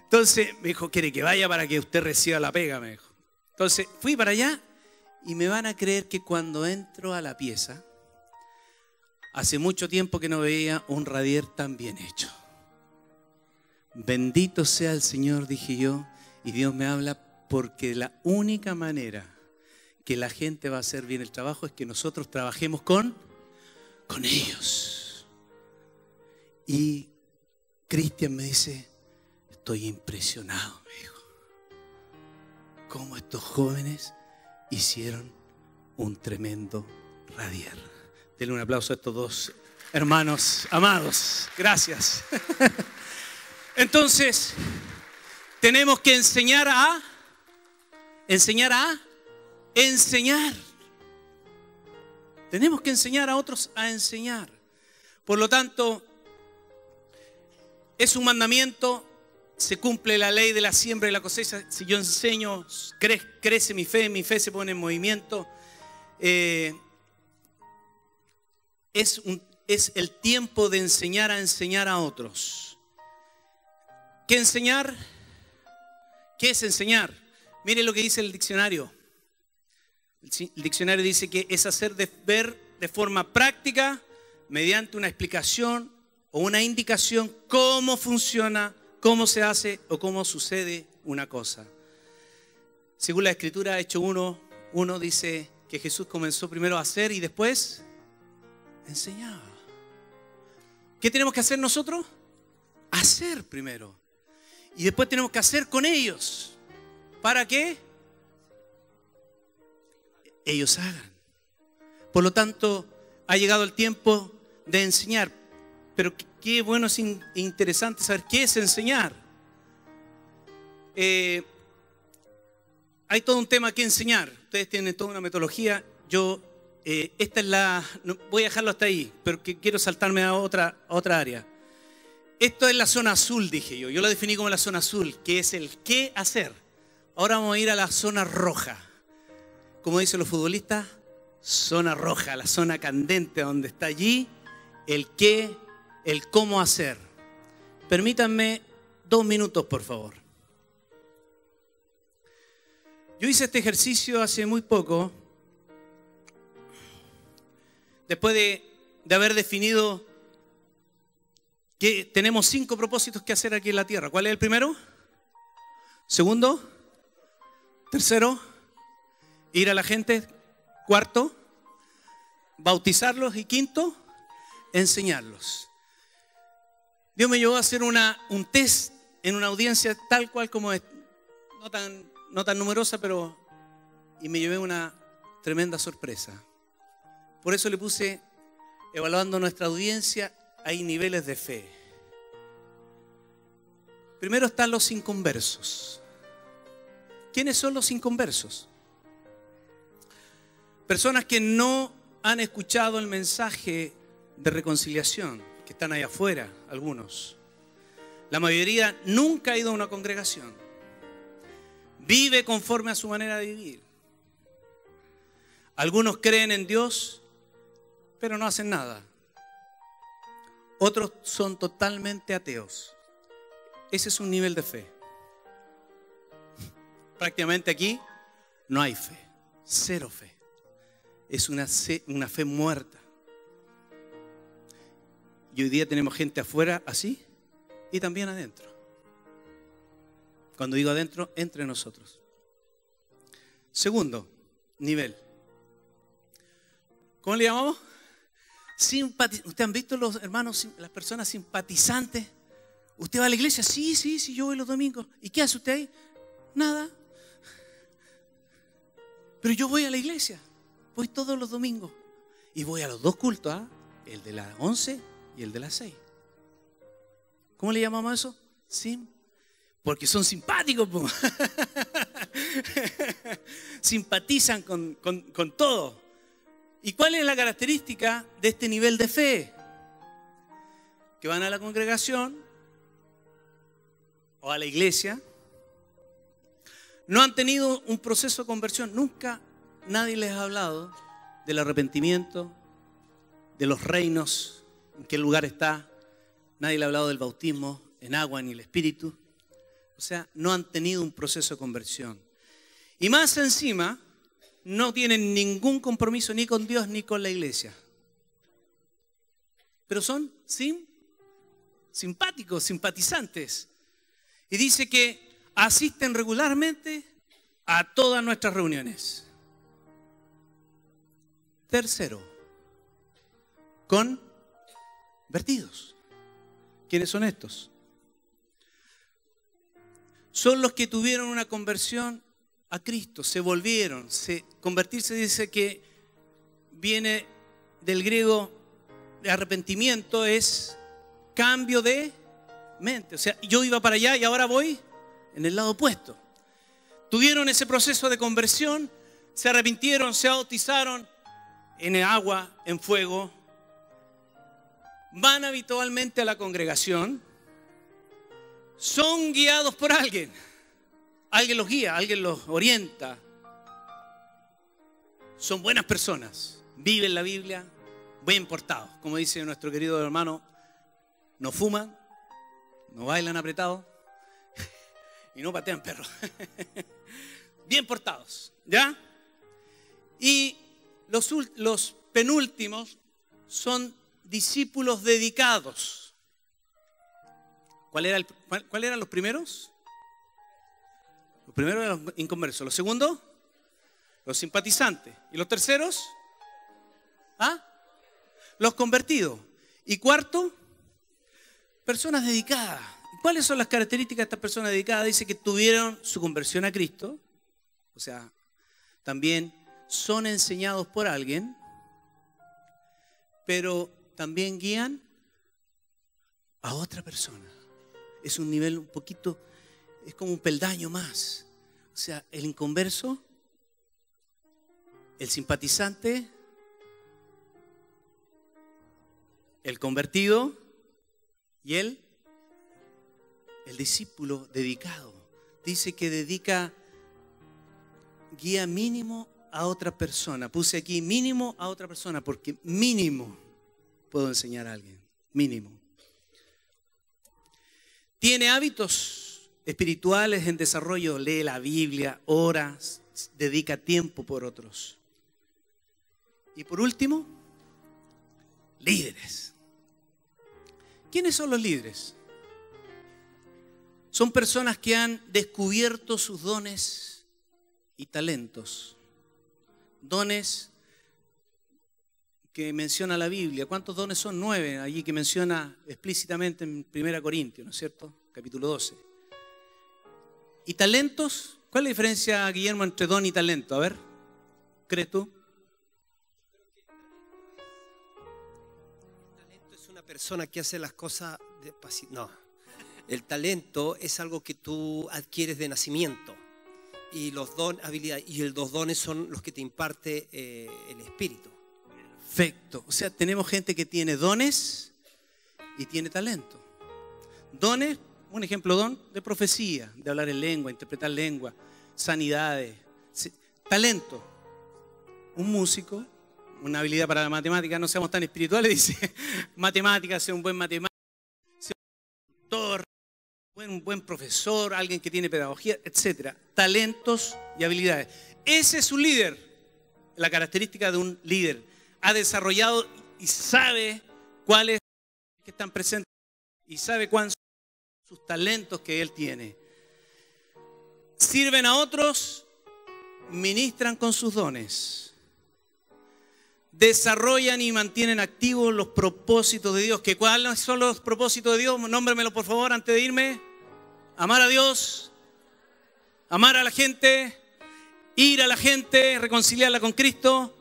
Entonces me dijo, quiere que vaya para que usted reciba la pega, me dijo. Entonces fui para allá y me van a creer que cuando entro a la pieza, hace mucho tiempo que no veía un radier tan bien hecho. Bendito sea el Señor, dije yo, y Dios me habla porque la única manera que la gente va a hacer bien el trabajo es que nosotros trabajemos con ellos. Y Cristian me dice, estoy impresionado, me dijo, cómo estos jóvenes hicieron un tremendo radier. Denle un aplauso a estos dos hermanos amados. Gracias. Entonces, tenemos que enseñar. Tenemos que enseñar a otros a enseñar. Por lo tanto, es un mandamiento, se cumple la ley de la siembra y la cosecha. Si yo enseño, crece mi fe se pone en movimiento. Es el tiempo de enseñar a otros. ¿Qué enseñar? ¿Qué es enseñar? Mire lo que dice el diccionario. El diccionario dice que es hacer ver de forma práctica, mediante una explicación o una indicación, cómo funciona, cómo se hace o cómo sucede una cosa. Según la Escritura, Hechos 1 dice que Jesús comenzó primero a hacer y después enseñaba. ¿Qué tenemos que hacer nosotros? Hacer primero. Y después tenemos que hacer con ellos. ¿Para qué? Ellos hagan. Por lo tanto, ha llegado el tiempo de enseñar. Pero qué bueno, es interesante saber qué es enseñar. Hay todo un tema que enseñar. Ustedes tienen toda una metodología. Voy a dejarlo hasta ahí, pero quiero saltarme a otra área. Esto es la zona azul, dije yo. Yo lo definí como la zona azul, que es el qué hacer. Ahora vamos a ir a la zona roja. Como dicen los futbolistas, zona roja, la zona candente, donde está allí el qué, el cómo hacer. Permítanme 2 minutos, por favor. Yo hice este ejercicio hace muy poco después de haber definido que tenemos 5 propósitos que hacer aquí en la tierra. ¿Cuál es el primero? Segundo. Tercero, ir a la gente. Cuarto, bautizarlos. Y quinto, enseñarlos. Dios me llevó a hacer un test en una audiencia tal cual como es, no tan numerosa, y me llevé una tremenda sorpresa. Por eso le puse, evaluando nuestra audiencia, hay niveles de fe. Primero están los inconversos. ¿Quiénes son los inconversos? Personas que no han escuchado el mensaje de reconciliación, que están allá afuera, algunos. La mayoría nunca ha ido a una congregación. Vive conforme a su manera de vivir. Algunos creen en Dios, pero no hacen nada. Otros son totalmente ateos. Ese es un nivel de fe. Prácticamente aquí no hay fe. Cero fe. Es una fe muerta. Y hoy día tenemos gente afuera así y también adentro. Cuando digo adentro, entre nosotros. Segundo nivel. ¿Cómo le llamamos? ¿Ustedes han visto los hermanos, las personas simpatizantes? ¿Usted va a la iglesia? Sí, yo voy los domingos. ¿Y qué hace usted ahí? Nada. Pero yo voy a la iglesia. Voy todos los domingos. Y voy a los 2 cultos, ¿ah? El de las 11 y el de las 6. ¿Cómo le llamamos a eso? Porque son simpáticos. Simpatizan con todo. ¿Y cuál es la característica de este nivel de fe? Que van a la congregación o a la iglesia. No han tenido un proceso de conversión. Nunca nadie les ha hablado del arrepentimiento, de los reinos, en qué lugar está. Nadie le ha hablado del bautismo en agua ni el Espíritu. O sea, no han tenido un proceso de conversión. Y más encima, no tienen ningún compromiso ni con Dios ni con la iglesia. Pero son simpáticos, simpatizantes. Y dice que asisten regularmente a todas nuestras reuniones. Tercero, convertidos. ¿Quiénes son estos? Son los que tuvieron una conversión a Cristo, se volvieron. Convertirse dice que viene del griego de arrepentimiento, es cambio de mente. O sea, yo iba para allá y ahora voy en el lado opuesto. Tuvieron ese proceso de conversión, se arrepintieron, se bautizaron en agua, en fuego. Van habitualmente a la congregación. Son guiados por alguien. Alguien los guía, alguien los orienta. Son buenas personas. Viven la Biblia, bien portados. Como dice nuestro querido hermano, no fuman, no bailan apretados y no patean perros. Bien portados, ¿ya? Y los penúltimos son discípulos dedicados. ¿Cuál eran los primeros? Los primeros eran los inconversos. Los segundos, los simpatizantes. ¿Y los terceros? Los convertidos. Y cuarto, personas dedicadas. ¿Cuáles son las características de estas personas dedicadas? Dice que tuvieron su conversión a Cristo. O sea, también son enseñados por alguien, pero también guían a otra persona. Es un nivel un poquito, es como un peldaño más. O sea, el inconverso, el simpatizante, el convertido y el discípulo dedicado. Dice que dedica guía mínimo a otra persona. Puse aquí mínimo a otra persona porque mínimo puedo enseñar a alguien. Mínimo. Tiene hábitos espirituales en desarrollo. Lee la Biblia, ora, dedica tiempo por otros. Y por último, Líderes. ¿Quiénes son los líderes? Son personas que han descubierto sus dones y talentos. Dones que menciona la Biblia. ¿Cuántos dones son? 9, allí que menciona explícitamente en 1 Corintios, ¿no es cierto? Capítulo 12. ¿Y talentos? ¿Cuál es la diferencia, Guillermo, entre don y talento? A ver, ¿crees tú? El talento es una persona que hace las cosas no. El talento es algo que tú adquieres de nacimiento. Y los los dones son los que te imparte el Espíritu. Perfecto. O sea, tenemos gente que tiene dones y tiene talento. Dones, un ejemplo, don de profecía, de hablar en lengua, interpretar lengua, sanidades. Talento. Un músico, una habilidad para la matemática, no seamos tan espirituales, dice, matemáticas, sea un buen matemático, sea un doctor, un buen profesor, alguien que tiene pedagogía, etc. Talentos y habilidades. Ese es un líder. La característica de un líder. Ha desarrollado y sabe cuáles que están presentes y sabe cuáles son sus talentos que él tiene. Sirven a otros, ministran con sus dones. Desarrollan y mantienen activos los propósitos de Dios. ¿Cuáles son los propósitos de Dios? Nómbremelos por favor antes de irme. Amar a Dios, amar a la gente, ir a la gente, reconciliarla con Cristo,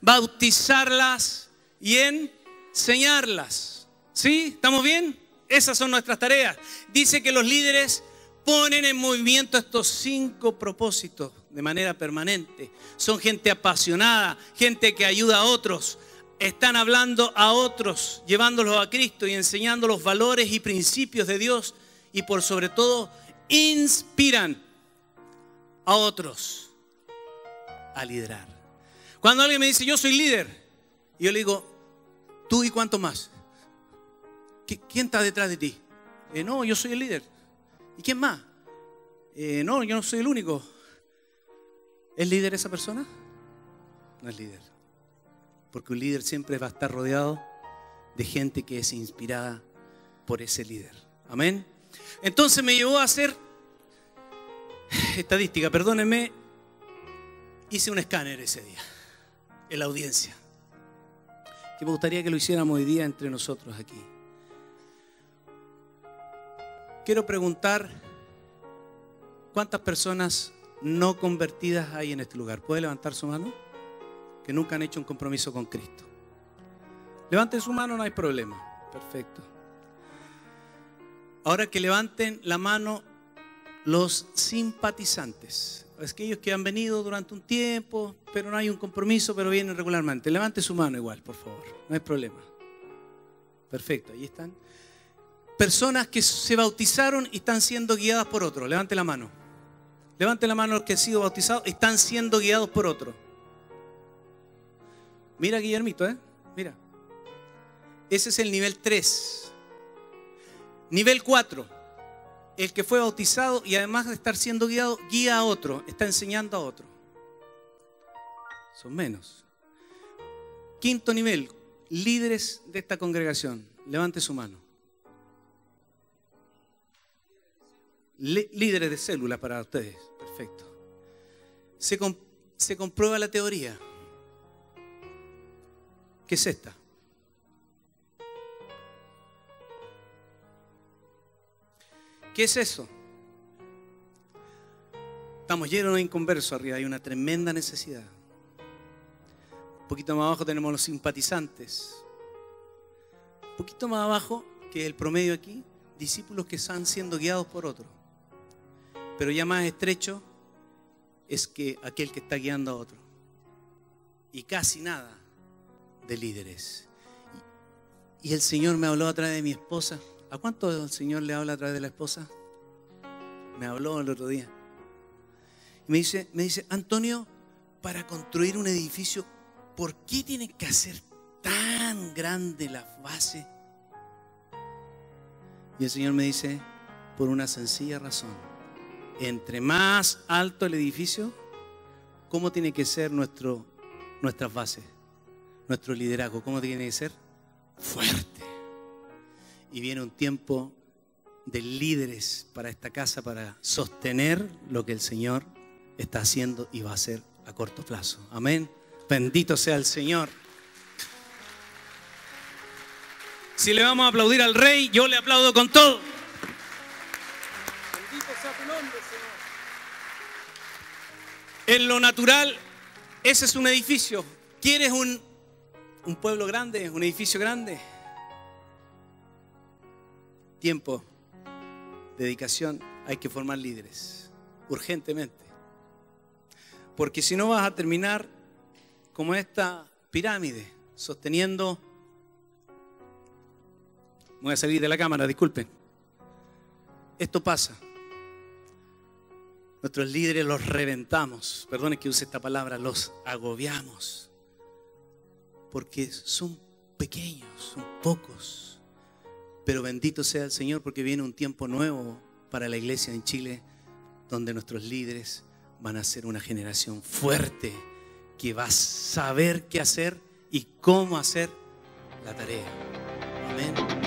bautizarlas y enseñarlas. ¿Sí? ¿Estamos bien? Esas son nuestras tareas. Dice que los líderes ponen en movimiento estos 5 propósitos de manera permanente. Son gente apasionada, gente que ayuda a otros. Están hablando a otros, llevándolos a Cristo y enseñando los valores y principios de Dios. Y por sobre todo, inspiran a otros a liderar. Cuando alguien me dice, yo soy líder, y yo le digo, ¿tú y cuánto más? ¿Quién está detrás de ti? No, yo soy el líder. ¿Y quién más? No, yo no soy el único. ¿Es líder esa persona? No es líder. Porque un líder siempre va a estar rodeado de gente que es inspirada por ese líder. Amén. Entonces me llevó a hacer estadística, perdónenme, hice un escáner ese día en la audiencia, que me gustaría que lo hiciéramos hoy día entre nosotros aquí. Quiero preguntar, ¿cuántas personas no convertidas hay en este lugar? ¿Puede levantar su mano? Que nunca han hecho un compromiso con Cristo. Levanten su mano, no hay problema. Perfecto. Ahora que levanten la mano los simpatizantes, aquellos que han venido durante un tiempo, pero no hay un compromiso, pero vienen regularmente. Levante su mano igual, por favor, no hay problema. Perfecto, ahí están. Personas que se bautizaron y están siendo guiadas por otro. Levante la mano. Levante la mano los que han sido bautizados y están siendo guiados por otro. Mira, Guillermito, mira. Ese es el nivel 3. Nivel 4. El que fue bautizado y además de estar siendo guiado, guía a otro, está enseñando a otro. Son menos. 5.º nivel, líderes de esta congregación. Levante su mano. Líderes de célula para ustedes. Perfecto. Se comprueba la teoría. ¿Qué es esta? ¿Qué es eso? Estamos llenos de inconversos arriba, hay una tremenda necesidad. Un poquito más abajo tenemos los simpatizantes. Un poquito más abajo, que es el promedio aquí, discípulos que están siendo guiados por otro. Pero ya más estrecho es que aquel que está guiando a otro. Y casi nada de líderes. Y el Señor me habló a través de mi esposa. ¿A cuánto el Señor le habla a través de la esposa? Me habló el otro día. Y me dice, Antonio, para construir un edificio, ¿por qué tienen que hacer tan grande la base? Y el Señor me dice, por una sencilla razón. Entre más alto el edificio, ¿cómo tiene que ser nuestras bases? Nuestro liderazgo, ¿cómo tiene que ser? fuerte. Y viene un tiempo de líderes para esta casa, para sostener lo que el Señor está haciendo y va a hacer a corto plazo. Amén. Bendito sea el Señor. Si le vamos a aplaudir al Rey, yo le aplaudo con todo. Bendito sea tu nombre, Señor. En lo natural, ese es un edificio. ¿Quieres un pueblo grande, un edificio grande? Tiempo, dedicación, hay que formar líderes, urgentemente. Porque si no vas a terminar como esta pirámide, sosteniendo... Voy a salir de la cámara, disculpen. Esto pasa. Nuestros líderes los reventamos, perdone que use esta palabra, los agobiamos. Porque son pequeños, son pocos. Pero bendito sea el Señor porque viene un tiempo nuevo para la iglesia en Chile, donde nuestros líderes van a ser una generación fuerte que va a saber qué hacer y cómo hacer la tarea. Amén.